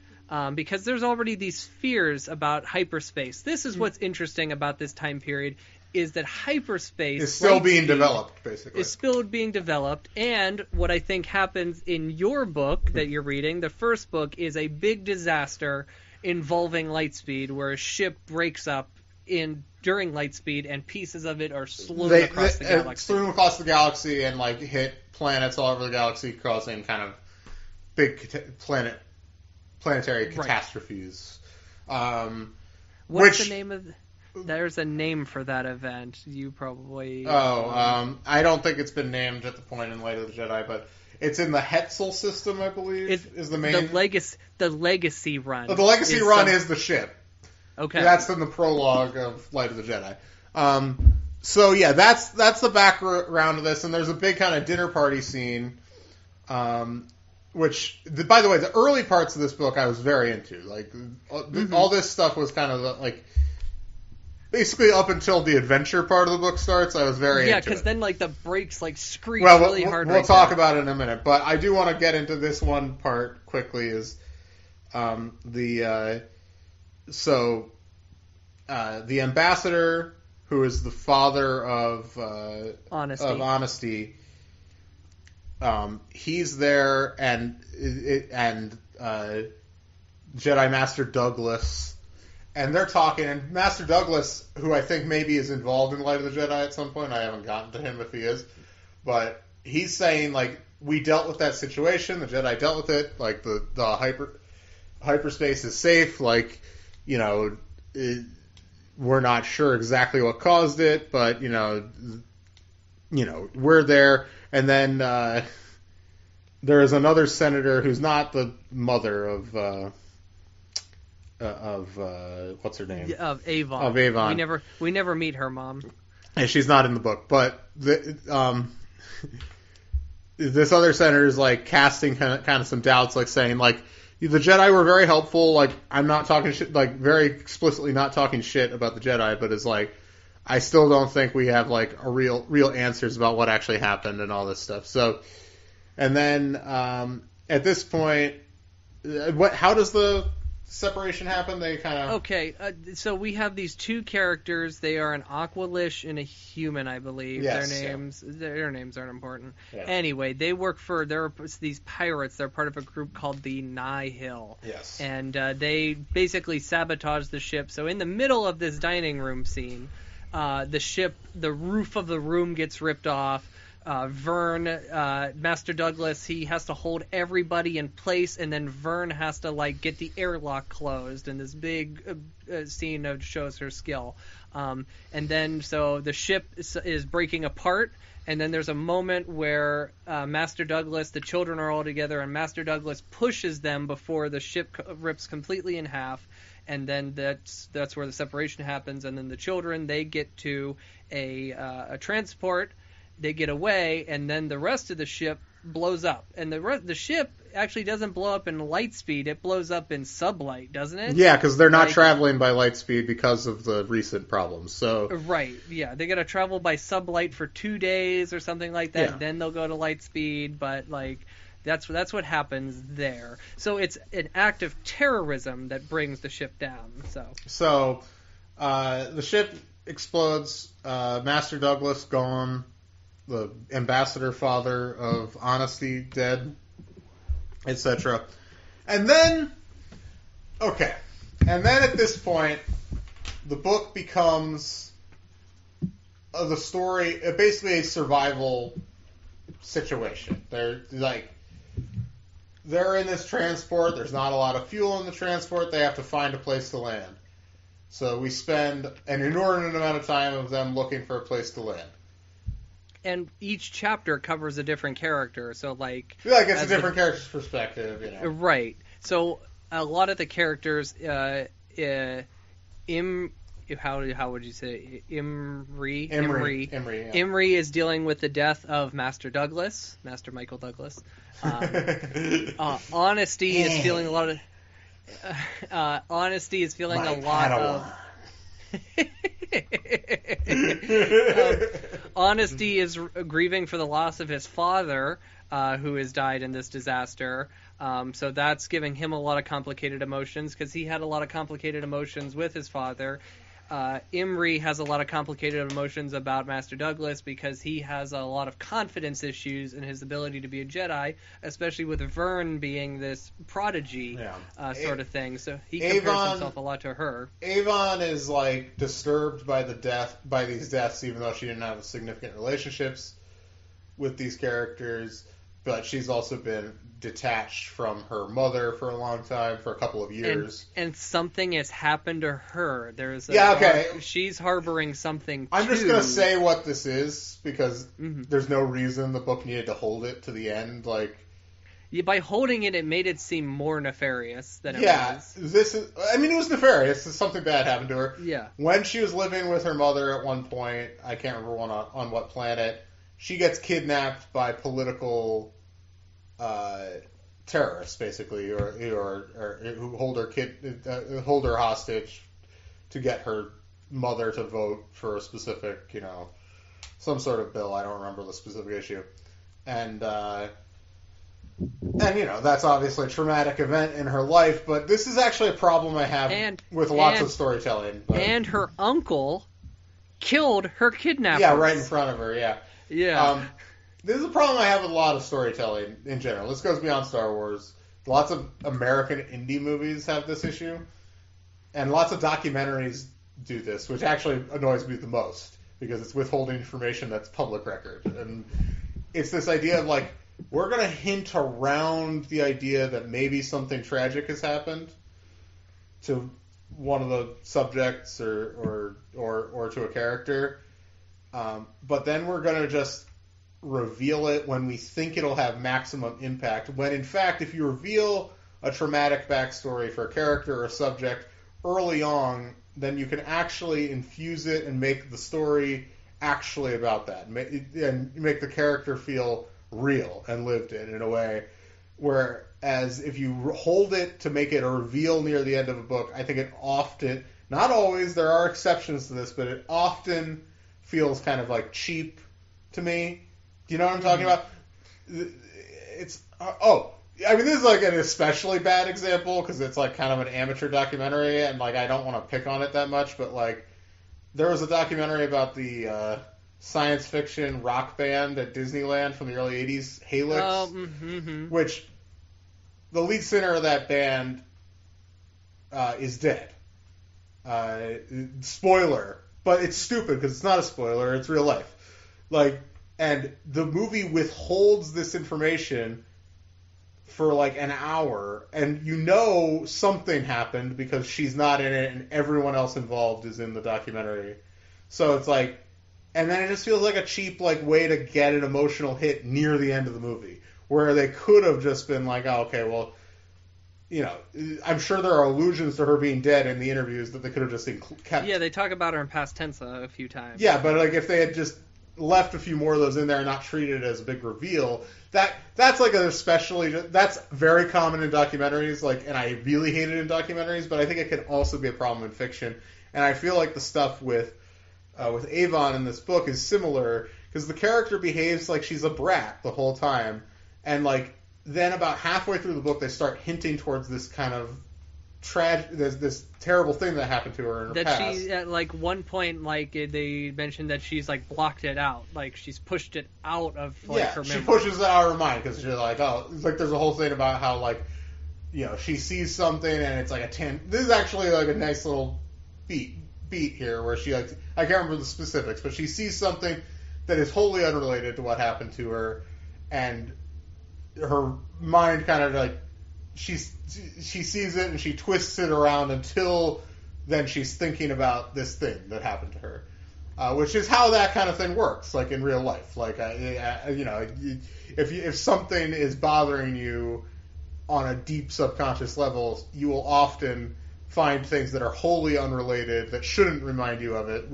Because there's already these fears about hyperspace. This is what's interesting about this time period, is that hyperspace is still being developed, basically. Is still being developed, and what I think happens in your book that you're reading, the first book, is a big disaster involving lightspeed, where a ship breaks up during lightspeed, and pieces of it are slung across the galaxy. Slung across the galaxy and hit planets all over the galaxy, causing kind of big planetary catastrophes. What's the name of? There's a name for that event. You probably. I don't think it's been named at the point in Light of the Jedi, but it's in the Hetzel system, I believe. Is the main the Legacy Run. The Legacy Run is the ship. Okay, that's in the prologue of Light of the Jedi. So yeah, that's the background of this, and there's a big kind of dinner party scene. Which, by the way, the early parts of this book I was very into. All this stuff was kind of basically up until the adventure part of the book starts. I was very into it. Yeah, because then the brakes screech really hard. We'll talk about it in a minute, but I do want to get into this one part quickly. Is the ambassador, who is the father of Honesty. He's there, and Jedi Master Douglas, and they're talking. And Master Douglas, who I think maybe is involved in Light of the Jedi at some point, I haven't gotten to him if he is, but he's saying we dealt with that situation. The Jedi dealt with it. The hyperspace is safe. We're not sure exactly what caused it, but we're there. And then there is another senator who's not the mother of what's her name? Of Avon. Of Avon. We never meet her mom. And she's not in the book, but this other senator is casting kind of some doubts, saying the Jedi were very helpful. I'm not talking shit, very explicitly not talking shit about the Jedi, but is I still don't think we have a real answers about what actually happened and all this stuff. So, and then at this point, how does the separation happen? They kind of okay. So we have these two characters. They are an Aqualish and a human, I believe. Yes, their names aren't important. Yeah. Anyway, they're these pirates. They're part of a group called the Nihil. Yes. And they basically sabotage the ship. So in the middle of this dining room scene. The roof of the room gets ripped off. Vern, Master Douglas, he has to hold everybody in place, and then Vern has to get the airlock closed in this big scene that shows her skill. And then so the ship is breaking apart, and then there's a moment where Master Douglas, the children are all together, and Master Douglas pushes them before the ship rips completely in half. And then that's where the separation happens. And then the children, they get to a transport, they get away, and then the rest of the ship blows up, and the ship actually doesn't blow up in light speed; it blows up in sublight, doesn't it? Yeah, because they're not traveling by light speed because of the recent problems. So right, yeah, they got to travel by sublight for 2 days or something like that. Yeah. And then they'll go to light speed, but like that's what happens there. So it's an act of terrorism that brings the ship down. So the ship explodes. Master Douglas gone. The ambassador father of honesty dead, etc. And then at this point, the book becomes the story, basically a survival situation. They're in this transport. There's not a lot of fuel in the transport. They have to find a place to land. So we spend an inordinate amount of time of them looking for a place to land. And each chapter covers a different character, so it's a different character's perspective, you know. Right. So a lot of the characters, how would you say Imri? Yeah. Imri is dealing with the death of Master Michael Douglas. Honesty is feeling a lot of. Honesty is feeling a lot of. Honesty is grieving for the loss of his father, who has died in this disaster. So that's giving him a lot of complicated emotions because he had a lot of complicated emotions with his father. Imri has a lot of complicated emotions about Master Douglas because he has a lot of confidence issues in his ability to be a Jedi, especially with Vern being this prodigy sort of thing. So he compares himself a lot to her. Avon is disturbed by these deaths, even though she didn't have significant relationships with these characters. But she's also been detached from her mother for a long time, for a couple of years. And something has happened to her. She's harboring something, I'm just going to say what this is, because there's no reason the book needed to hold it to the end. By holding it, it made it seem more nefarious than it was. It was nefarious. Something bad happened to her. Yeah. When she was living with her mother at one point, I can't remember on what planet, she gets kidnapped by political terrorists, basically, or who hold her hostage to get her mother to vote for a specific, some sort of bill. I don't remember the specific issue, and that's obviously a traumatic event in her life. But this is actually a problem I have with lots of storytelling. And her uncle killed her kidnappers. Yeah, right in front of her. Yeah. Yeah. This is a problem I have with a lot of storytelling in general. This goes beyond Star Wars. Lots of American indie movies have this issue, and lots of documentaries do this, which actually annoys me the most, because it's withholding information that's public record. And it's this idea of, we're going to hint around the idea that maybe something tragic has happened to one of the subjects or to a character, but then we're going to just reveal it when we think it'll have maximum impact, when in fact if you reveal a traumatic backstory for a character or a subject early on, then you can actually infuse it and make the story actually about that, and make the character feel real and lived in a way. Whereas if you hold it to make it a reveal near the end of a book, I think it often, not always, there are exceptions to this, but it often feels kind of cheap to me. Do you know what I'm talking about? It's this is an especially bad example because it's kind of an amateur documentary, and I don't want to pick on it that much, but there was a documentary about the science fiction rock band at Disneyland from the early 80s, Helix, which the lead singer of that band is dead. Spoiler, but it's stupid because it's not a spoiler, it's real life. And the movie withholds this information for an hour, and something happened because she's not in it and everyone else involved is in the documentary. So it's and then it just feels like a cheap way to get an emotional hit near the end of the movie, where they could have just been I'm sure there are allusions to her being dead in the interviews that they could have just kept. Yeah, they talk about her in past tense a few times. Yeah, but if they had just left a few more of those in there and not treated it as a big reveal, that's like that's very common in documentaries, like, and I really hate it in documentaries, but I think it can also be a problem in fiction. And I feel like the stuff with Avon in this book is similar, because the character behaves like she's a brat the whole time, and like then about halfway through the book they start hinting towards this kind of this terrible thing that happened to her in her past. That she, at like one point, like they mentioned that she's like blocked it out, like she's pushed it out of like her memory. She pushes it out of her mind because she's like, oh, it's like there's a whole thing about how like, you know, she sees something and it's like this is actually like a nice little beat here where she, like, I can't remember the specifics, but she sees something that is wholly unrelated to what happened to her, and her mind kind of like she sees it and she twists it around until then she's thinking about this thing that happened to her, which is how that kind of thing works, like in real life. Like, you know, if something is bothering you on a deep subconscious level, you will often find things that are wholly unrelated that shouldn't remind you of it.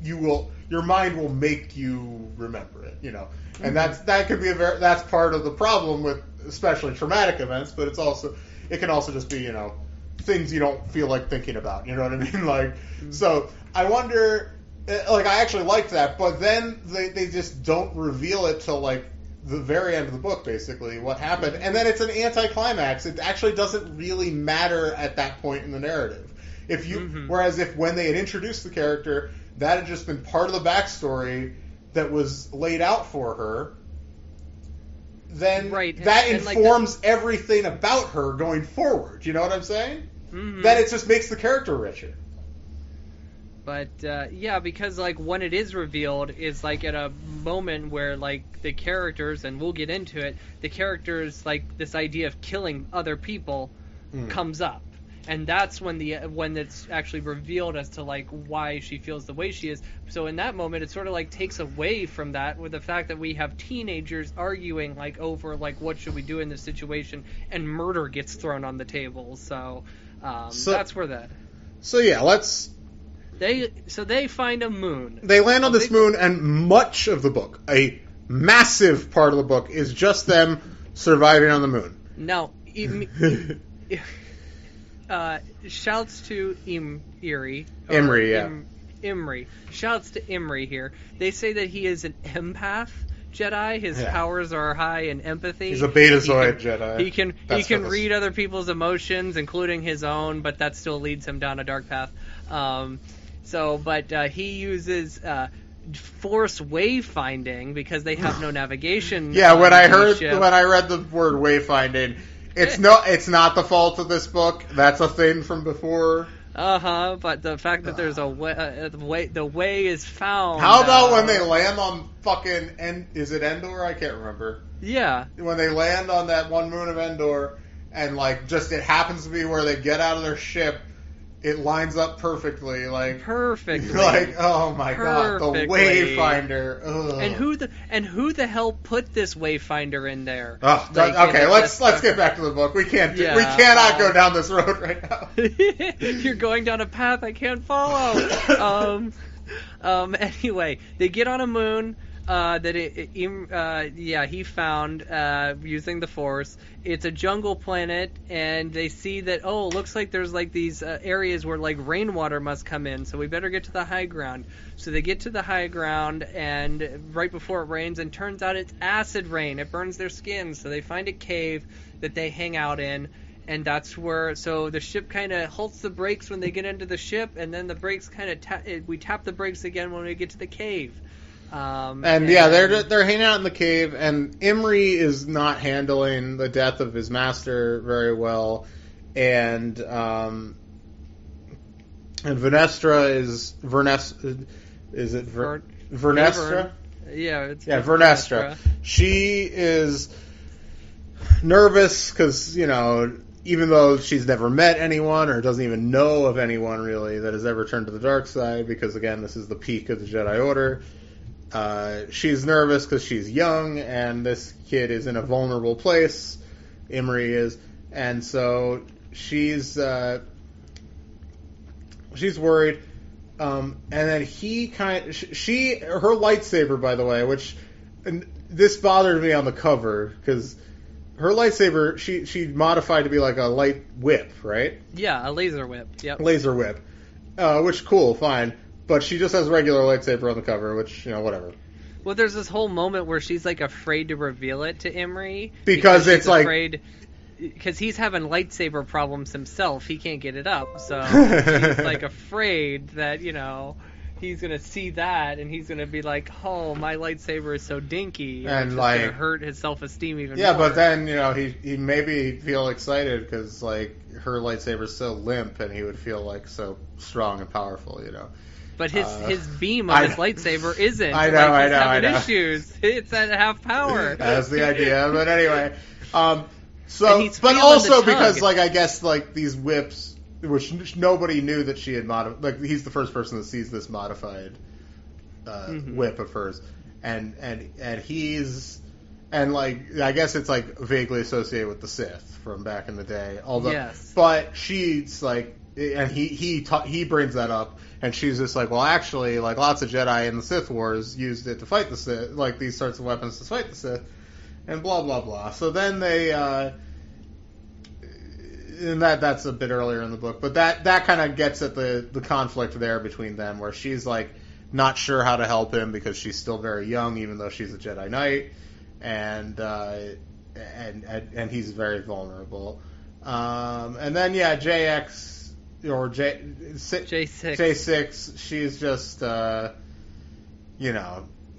Your mind will make you remember it, you know, and that could be that's part of the problem with especially traumatic events, but it can also just be, you know, things you don't feel like thinking about, you know what I mean? Like, so I wonder, like, I actually liked that, but then they just don't reveal it till like the very end of the book, basically, what happened, and then it's an anticlimax. It actually doesn't really matter at that point in the narrative. Whereas if when they had introduced the character, that had just been part of the backstory that was laid out for her, then that informs everything about her going forward. You know what I'm saying? Mm-hmm. Then it just makes the character richer. But, yeah, because, like, when it is revealed is, like, at a moment where, like, the characters, and we'll get into it, the characters, like, this idea of killing other people comes up. And that's when it's actually revealed as to, like, why she feels the way she is. So in that moment, it sort of, like, takes away from that with the fact that we have teenagers arguing, like, over, like, what should we do in this situation, and murder gets thrown on the table. So that's where that... So, yeah, let's... They find a moon. They land on this moon, and much of the book, a massive part of the book, is just them surviving on the moon. Now, shouts to Imri. Imri. Shouts to Imri here. They say that he is an empath Jedi. His powers are high in empathy. He's a Betazoid Jedi. He can read other people's emotions, including his own, but that still leads him down a dark path. But he uses force wayfinding because they have no navigation. Yeah, when I read the word wayfinding, it's not the fault of this book. That's a thing from before. But the fact that there's a way, the way is found. How about when they land on fucking is it Endor? I can't remember. Yeah. When they land on that one moon of Endor, and like just it happens to be where they get out of their ship. It lines up perfectly, perfectly. Like, oh my god, the Wayfinder. Ugh. And who the hell put this Wayfinder in there? Oh, okay, let's get back to the book. We cannot go down this road right now. You're going down a path I can't follow. Anyway, they get on a moon. He found using the Force. It's a jungle planet, and they see that looks like there's like these areas where like rainwater must come in, so we better get to the high ground. So they get to the high ground, and right before it rains, and turns out it's acid rain. It burns their skin, so they find a cave that they hang out in. And that's where, so the ship kind of halts the brakes when they get into the ship, and then the brakes kind of we tap the brakes again when we get to the cave. They're hanging out in the cave, and Imri is not handling the death of his master very well, and Vernestra is it Vernestra? It's Vernestra. She is nervous because, you know, even though she's never met anyone or doesn't even know of anyone really that has ever turned to the dark side, because again, this is the peak of the Jedi Order. She's nervous because she's young, and this kid is in a vulnerable place. Imri is, and so she's worried. And then her lightsaber, by the way, which this bothered me on the cover because her lightsaber she modified to be like a light whip, right? Yeah, a laser whip. Yep. Laser whip, which cool, fine. But she just has regular lightsaber on the cover, which whatever. Well, there's this whole moment where she's like afraid to reveal it to Imri because it's like afraid. Because he's having lightsaber problems himself, he can't get it up. So she's like afraid that he's gonna see that and he's gonna be like, "Oh, my lightsaber is so dinky," and like gonna hurt his self-esteem even more. Yeah, but then he maybe feel excited because like her lightsaber's so limp and he would feel like so strong and powerful, But his beam on his lightsaber isn't. I know. Having issues. It's at half power. That's the idea. But anyway. So, but also because, like, I guess, like, these whips, which nobody knew that she had modified, like, he's the first person that sees this modified whip of hers, and like, I guess it's, like, vaguely associated with the Sith from back in the day, although, yes. But she's, like, and he brings that up, and she's just like, well, actually, like, lots of Jedi in the Sith Wars used it to fight the Sith, like, these sorts of weapons to fight the Sith. And blah, blah, blah. So then they, and that's a bit earlier in the book, but that kind of gets at the conflict there between them, where she's, like, not sure how to help him because she's still very young, even though she's a Jedi Knight, and he's very vulnerable. And then, yeah, J6, she's just,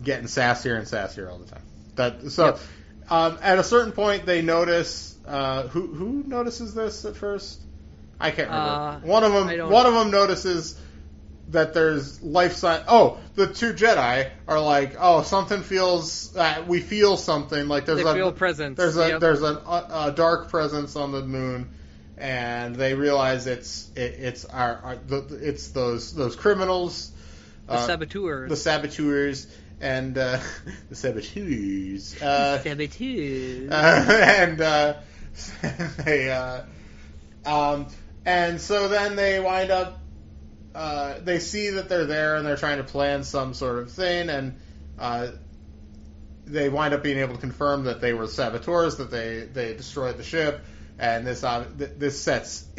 getting sassier and sassier all the time. Yep. At a certain point, they notice who notices this at first. I can't remember. One of them notices that there's life sign. Oh, the two Jedi are like, oh, something feels. We feel something like there's feel presence. There's a dark presence on the moon, and they realize it's those criminals, the saboteurs. The saboteurs. And the saboteurs. And so then they wind up. They see that they're there and they're trying to plan some sort of thing, and they wind up being able to confirm that they were saboteurs, that they destroyed the ship, and this sets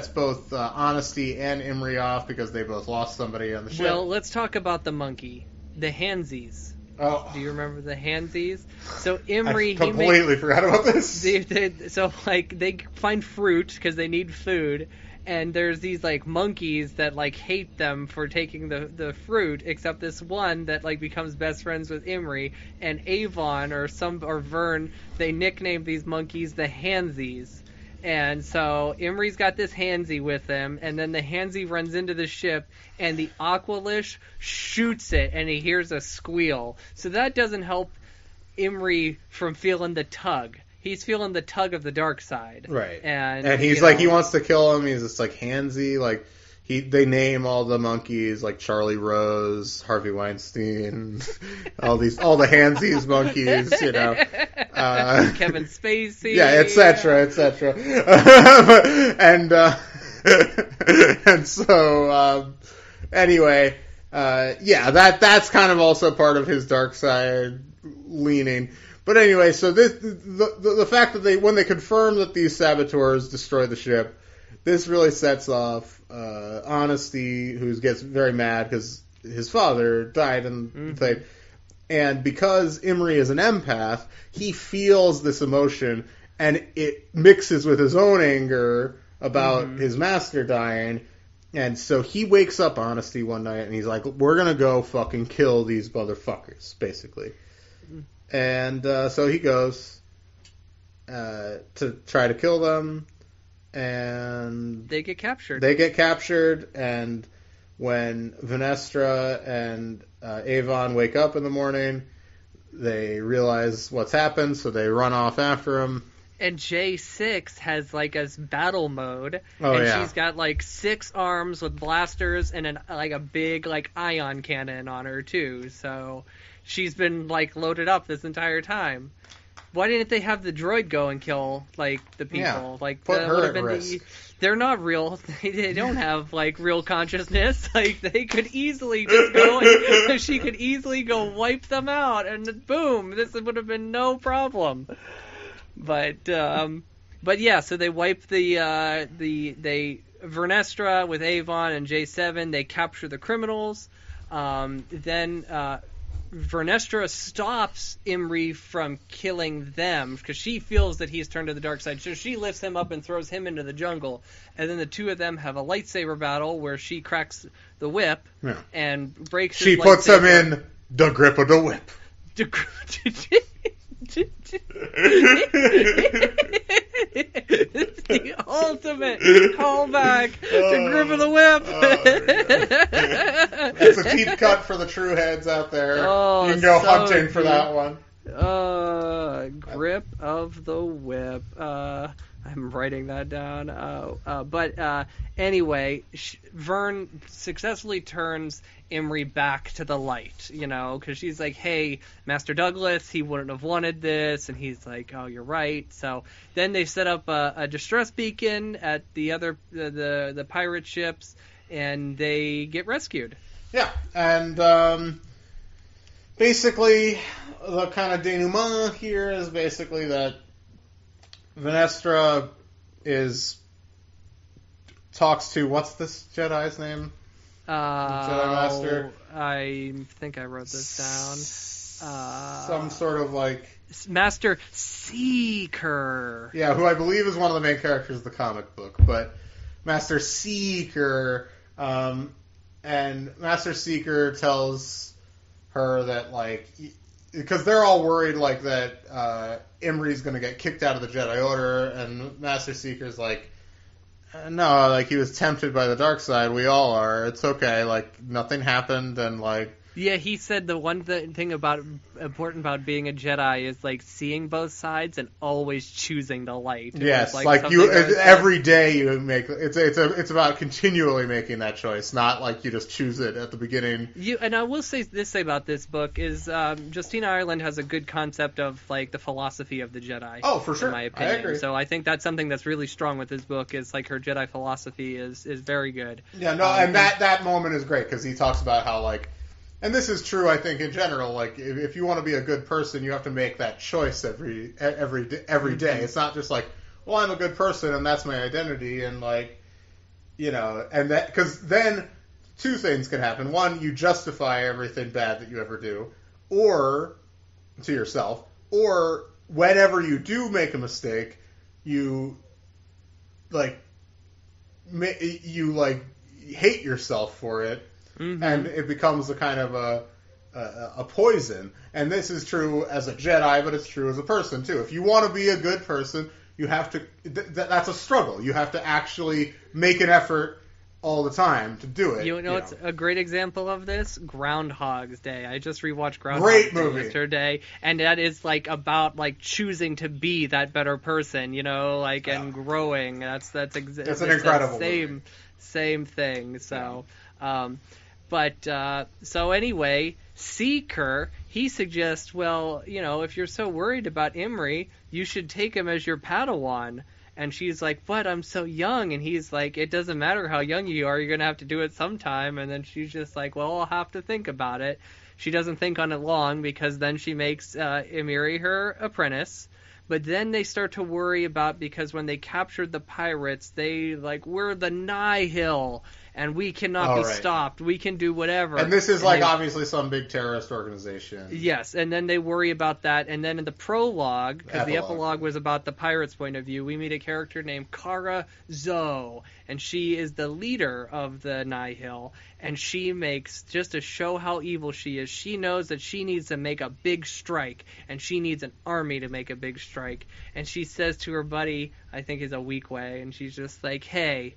both Honesty and Imri off because they both lost somebody on the ship. Well, let's talk about the monkey. The Handsies. Oh. Do you remember the Handsies? So Imri, I completely forgot about this. They find fruit because they need food, and there's these like monkeys that like hate them for taking the fruit, except this one that like becomes best friends with Imri, and Avon or Vern, they nicknamed these monkeys the Handsies. And so Imri's got this Handsy with him, and then the Handsy runs into the ship, and the Aqualish shoots it, and he hears a squeal. So that doesn't help Imri from feeling the tug. He's feeling the tug of the dark side. Right. And he's like, he wants to kill him. He's just like Handsy, like they name all the monkeys like Charlie Rose, Harvey Weinstein, all the Handsies monkeys, Kevin Spacey, yeah, etc. And so anyway, that's kind of also part of his dark side leaning. But anyway, so the fact that when they confirm that these saboteurs destroy the ship, this really sets off Honesty, who gets very mad because his father died in the thing. And because Imri is an empath, he feels this emotion, and it mixes with his own anger about his master dying. And so he wakes up Honesty one night, and he's like, we're going to go fucking kill these motherfuckers, basically. And so he goes to try to kill them. And they get captured. And when Venestra and Avon wake up in the morning, they realize what's happened, so they run off after him. And J6 has like a battle mode, she's got like 6 arms with blasters and a big like ion cannon on her too. So she's been like loaded up this entire time. Why didn't they have the droid go and kill, like, the people? Yeah, like, put that her would at have been risk. They're not real. They don't have, like, real consciousness. Like, they could easily just go and she could easily go wipe them out, and boom, this would have been no problem. But yeah, so they wipe they Vernestra with Avon and J7. They capture the criminals. Then Vernestra stops Imri from killing them because she feels that he's turned to the dark side. So she lifts him up and throws him into the jungle. And then the two of them have a lightsaber battle where she cracks the whip and breaks his lightsaber. She puts him in the grip of the whip. It's the ultimate callback to Grip of the Whip. That's a deep cut for the true heads out there. You can go hunting for that one. Grip of the Whip. I'm writing that down. But anyway, Vern successfully turns Imri back to the light, because she's like, hey, Master Douglas, he wouldn't have wanted this, and he's like, oh, you're right. So then they set up a distress beacon at the other the pirate ships, and they get rescued. Yeah, and basically the kind of denouement here is basically that Vernestra talks to, what's this Jedi's name? Jedi Master. I think I wrote this down. Some sort of like Master Seeker. Yeah, who I believe is one of the main characters of the comic book, but Master Seeker, and Master Seeker tells her that, like, because they're all worried, like, that Imri's going to get kicked out of the Jedi Order, and Master Seeker's like, no, like, he was tempted by the dark side. We all are. It's okay. Like, nothing happened, and, like... Yeah, he said the one thing important about being a Jedi is, like, seeing both sides and always choosing the light. Yes, like you every day you make it's about continually making that choice, not like you just choose it at the beginning. And I will say about this book is Justina Ireland has a good concept of, like, the philosophy of the Jedi. Oh, for sure, in my opinion. I agree. So I think that's something that's really strong with this book is, like, her Jedi philosophy is very good. Yeah, no, and that moment is great because he talks about how, like. And this is true, I think, in general. Like, if you want to be a good person, you have to make that choice every day. It's not just like, well, I'm a good person and that's my identity, and, like, and that, because then two things can happen. One, you justify everything bad that you ever do, or to yourself, or whenever you do make a mistake, you hate yourself for it. Mm-hmm. And it becomes a kind of a poison. And this is true as a Jedi, but it's true as a person, too. If you want to be a good person, you have to... that's a struggle. You have to actually make an effort all the time to do it. It's a great example of this? Groundhog's Day. I just rewatched Great Groundhog's movie. Day yesterday, and that is, like, about, like, choosing to be that better person, and growing. That's an incredible movie. Same thing. So... So anyway, Seeker, he suggests, well, if you're so worried about Imri, you should take him as your Padawan. And she's like, but I'm so young. And he's like, it doesn't matter how young you are, you're going to have to do it sometime. And then she's just like, well, I'll have to think about it. She doesn't think on it long because then she makes Imri her apprentice. But then they start to worry about, because when they captured the pirates, we're the Nihil. And we cannot be stopped. We can do whatever. And this is obviously some big terrorist organization. Yes, and then they worry about that. And then in the prologue, because the epilogue was about the pirates' point of view, we meet a character named Kara Zoe. And she is the leader of the Nihil. And she makes, just to show how evil she is, she knows that she needs to make a big strike. And she needs an army to make a big strike. And she says to her buddy, I think is a weak way, and she's just like, hey...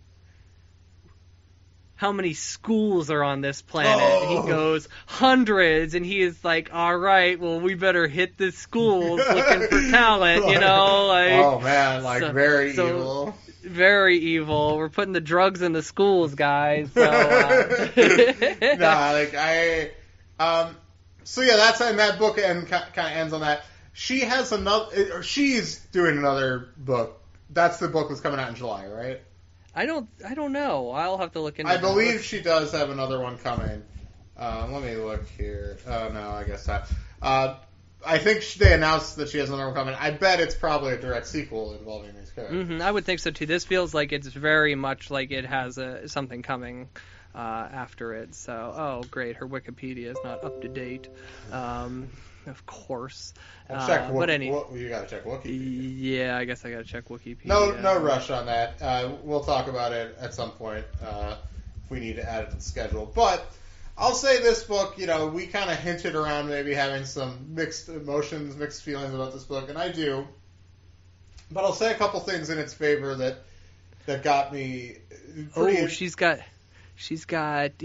how many schools are on this planet? Oh. And he goes, hundreds. And he is like, all right, well, we better hit the schools looking for talent, oh, man, very evil. Very evil. We're putting the drugs in the schools, guys. So, so yeah, that's in that book, and kind of ends on that. She has another. She's doing another book. That's the book that's coming out in July, right? I don't know. I'll have to look into. I believe she does have another one coming. Let me look here. Oh no, I guess not. I think they announced that she has another one coming. I bet it's probably a direct sequel involving these characters. I would think so too. This feels like it's very much like it has something coming after it. So, oh great, her Wikipedia is not up to date. Of course. Check but anyway, you gotta check Wikipedia. Yeah, I guess I gotta check Wikipedia. No rush on that. We'll talk about it at some point if we need to add it to the schedule. But I'll say this book, we kind of hinted around maybe having some mixed emotions, mixed feelings about this book, and I do. But I'll say a couple things in its favor that got me pretty... Oh, she's got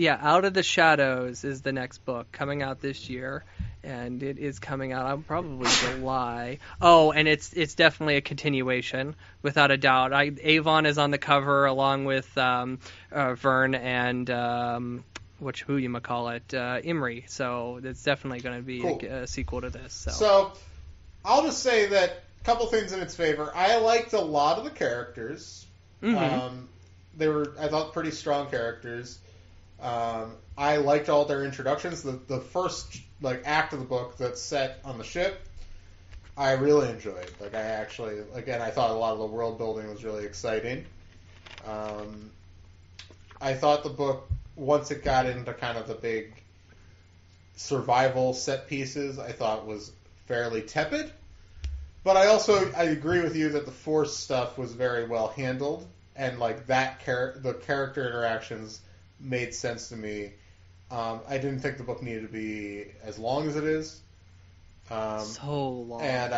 Out of the Shadows is the next book coming out this year, and it is coming out probably July. Oh, and it's definitely a continuation, without a doubt. Avon is on the cover along with Vern and Imri. So it's definitely going to be cool. a sequel to this. So I'll just say that a couple things in its favor. I liked a lot of the characters. They were, I thought, pretty strong characters. I liked all their introductions. The first act of the book that's set on the ship, I really enjoyed. I thought a lot of the world building was really exciting. I thought the book, once it got into kind of the big survival set pieces, I thought was fairly tepid. But I agree with you that the Force stuff was very well handled. And the character interactions made sense to me. I didn't think the book needed to be as long as it is. So long. And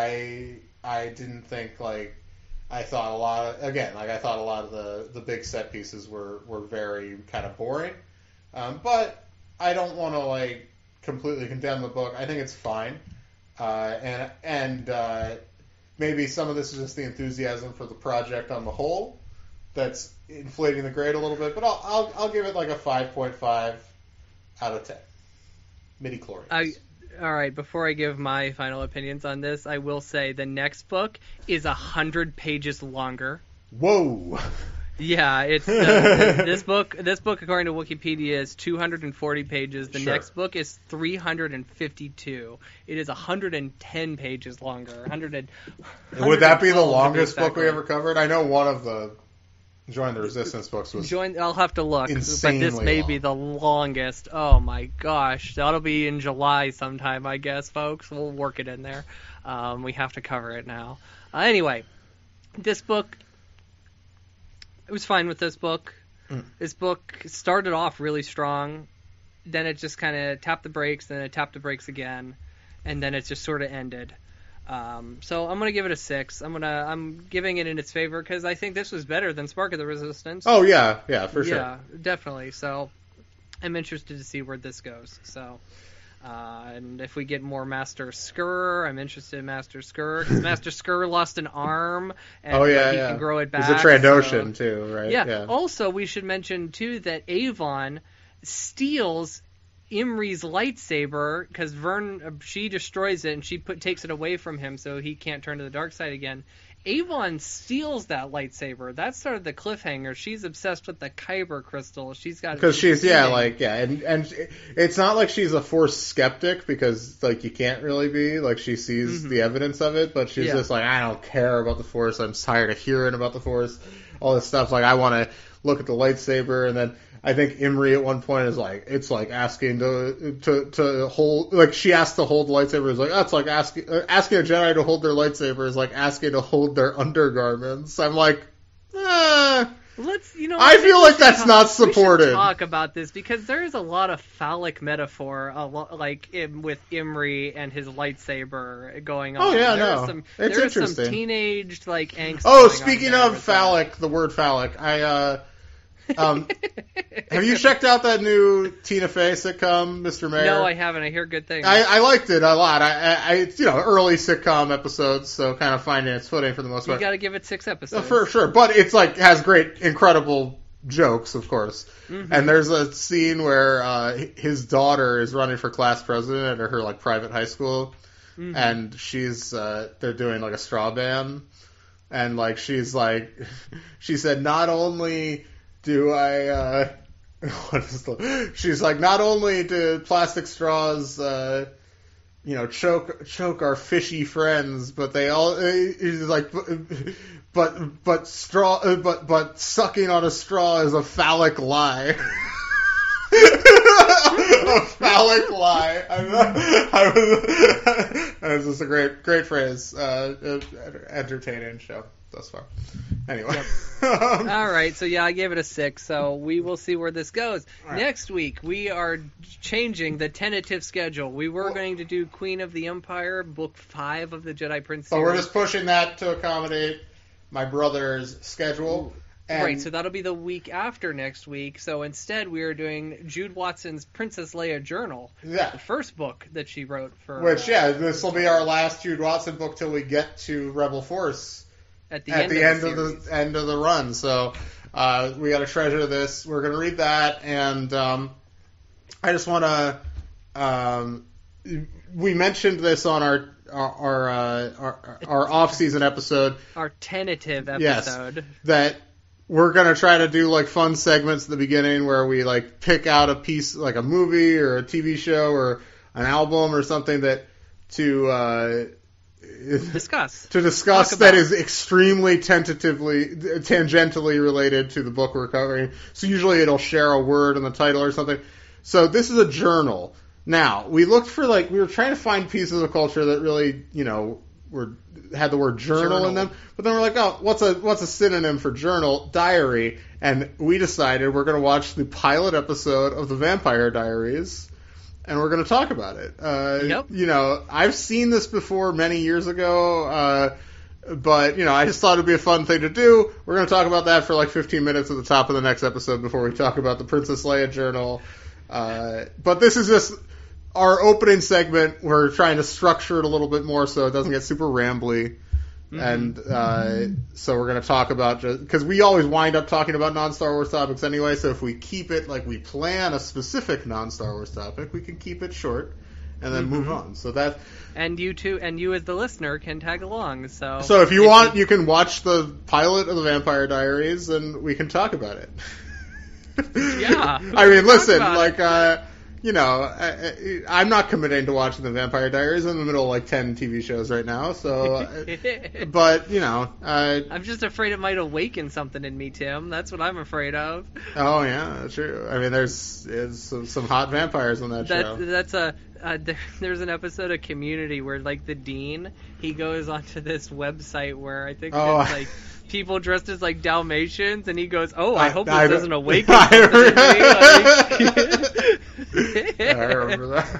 I didn't think I thought a lot of the big set pieces were very kind of boring. But I don't want to completely condemn the book. I think it's fine. And maybe some of this is just the enthusiasm for the project on the whole that's inflating the grade a little bit, but I'll give it a 5.5 out of 10. Midi-chlorians. All right, before I give my final opinions on this, I will say the next book is 100 pages longer. Whoa! Yeah, it's this book, according to Wikipedia, is 240 pages. The next book is 352. It is 110 pages longer. Would that be the longest book we ever covered? I know one of the Join the Resistance books was I'll have to look, but this may be the longest. Oh my gosh, that'll be in July sometime, I guess, folks. We'll work it in there. We have to cover it now. Anyway, this book, I was fine with this book. This book started off really strong, then it just kind of tapped the brakes, then it tapped the brakes again, and then it just sort of ended. So I'm gonna give it a 6. I'm giving it in its favor because I think this was better than Spark of the Resistance. Oh yeah, for sure. Yeah, definitely. So I'm interested to see where this goes. So, and if we get more Master Skur, I'm interested in Master Skur because Master Skur lost an arm, and he can grow it back. He's a Trandoshan too, right? Yeah. Also, we should mention too that Avon steals Imri's lightsaber because Vern, she destroys it and she takes it away from him so he can't turn to the dark side again. Avon steals that lightsaber. That's sort of the cliffhanger. She's obsessed with the Kyber crystal. She's got because she's and it's not like she's a Force skeptic because you can't really be she sees the evidence of it, but she's just I don't care about the Force. I'm tired of hearing about the Force. All this stuff I want to look at the lightsaber, and then I think Imri at one point is it's asking to hold, she asked to hold the lightsaber. It's that's asking a Jedi to hold their lightsaber is asking to hold their undergarments. I'm Let's, I feel like that's not supported. We should talk about this because there is a lot of phallic metaphor, with Imri and his lightsaber going on. Oh yeah, There's interesting. Some teenage angst. Oh, speaking of phallic, the word phallic, have you checked out that new Tina Fey sitcom, Mr. Mayor? No, I haven't. I hear good things. I liked it a lot. It's early sitcom episodes, so kind of finding its footing for the most part. You got to give it 6 episodes. For sure, but it's has great, incredible jokes, of course. Mm-hmm. And there's a scene where his daughter is running for class president at her private high school, and she's they're doing like a straw ban, and like she said, not only do I she's like, not only do plastic straws choke our fishy friends, but they all like, but sucking on a straw is a phallic lie. A phallic lie. This is a great phrase. Entertaining show thus far. Anyway. Yep. All right, so yeah, I gave it a 6, so we will see where this goes. Right. Next week, we are changing the tentative schedule. We were going to do Queen of the Empire, Book 5 of the Jedi Prince series. So we're just pushing that to accommodate my brother's schedule. And right, so that'll be the week after next week. So instead, we are doing Jude Watson's Princess Leia Journal, the first book that she wrote for... Which, this will be our last Jude Watson book till we get to Rebel Force. At the end of the run, so we got to treasure this. We're going to read that, and I just want to. We mentioned this on our off-season episode, our tentative episode. Yes, that we're going to try to do like fun segments at the beginning where we like pick out a piece, like a movie or a TV show or an album or something that to discuss that is extremely tangentially related to the book we're covering. So usually it'll share a word in the title or something. So this is a journal. Now, we looked for we were trying to find pieces of culture that really, had the word journal in them. But then we're like, oh, what's a synonym for journal? Diary. And we decided we're going to watch the pilot episode of The Vampire Diaries. And we're going to talk about it. Yep. I've seen this before many years ago, but, I just thought it'd be a fun thing to do. We're going to talk about that for like 15 minutes at the top of the next episode before we talk about the Princess Leia Journal. But this is just our opening segment. We're trying to structure it a little bit more so it doesn't get super rambly. And so we're going to talk about, because we always wind up talking about non-Star Wars topics anyway, so if we keep it like we plan a specific non-Star Wars topic, we can keep it short and then move on. So that, and you too, and you as the listener can tag along. So if you want, you can watch the pilot of the Vampire Diaries and we can talk about it. Yeah. I mean, listen, I'm not committing to watching The Vampire Diaries. I'm in the middle of like 10 TV shows right now, so. But I'm just afraid it might awaken something in me, Tim. That's what I'm afraid of. Oh yeah, true. I mean, there's some hot vampires on that show. There's an episode of Community where like the dean, he goes onto this website where I think it's like people dressed as like Dalmatians, and he goes, "Oh, I hope this doesn't awaken something in me." I remember that.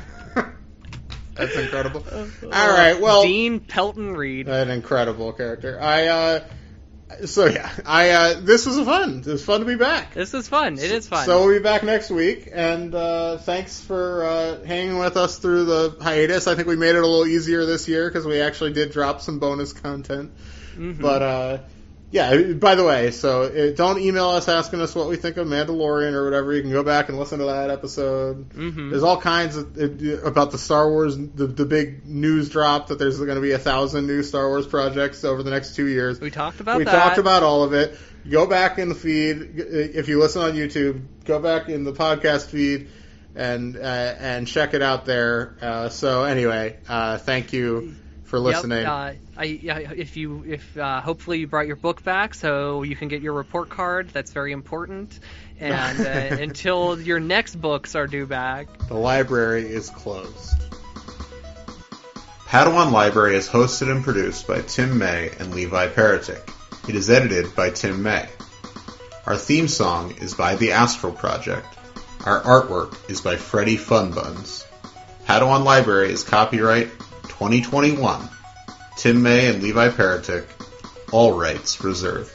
That's incredible. All right, well, Dean Pelton Reed, an incredible character. This was fun. It was fun to be back. This is fun. It is fun. So we'll be back next week, and thanks for hanging with us through the hiatus. I think we made it a little easier this year because we actually did drop some bonus content. But by the way, so don't email us asking us what we think of Mandalorian or whatever. You can go back and listen to that episode. There's all kinds about the Star Wars, the big news drop that there's going to be 1,000 new Star Wars projects over the next 2 years. We talked about We talked about all of it. Go back in the feed. If you listen on YouTube, go back in the podcast feed and check it out there. So anyway, thank you for listening. Hopefully you brought your book back so you can get your report card. That's very important. And until your next books are due back, the library is closed. Padawan Library is hosted and produced by Tim May and Levi Peretic. It is edited by Tim May. Our theme song is by The Astral Project. Our artwork is by Freddie Funbuns. Padawan Library is copyright 2021. Tim May and Levi Peretic. All rights reserved.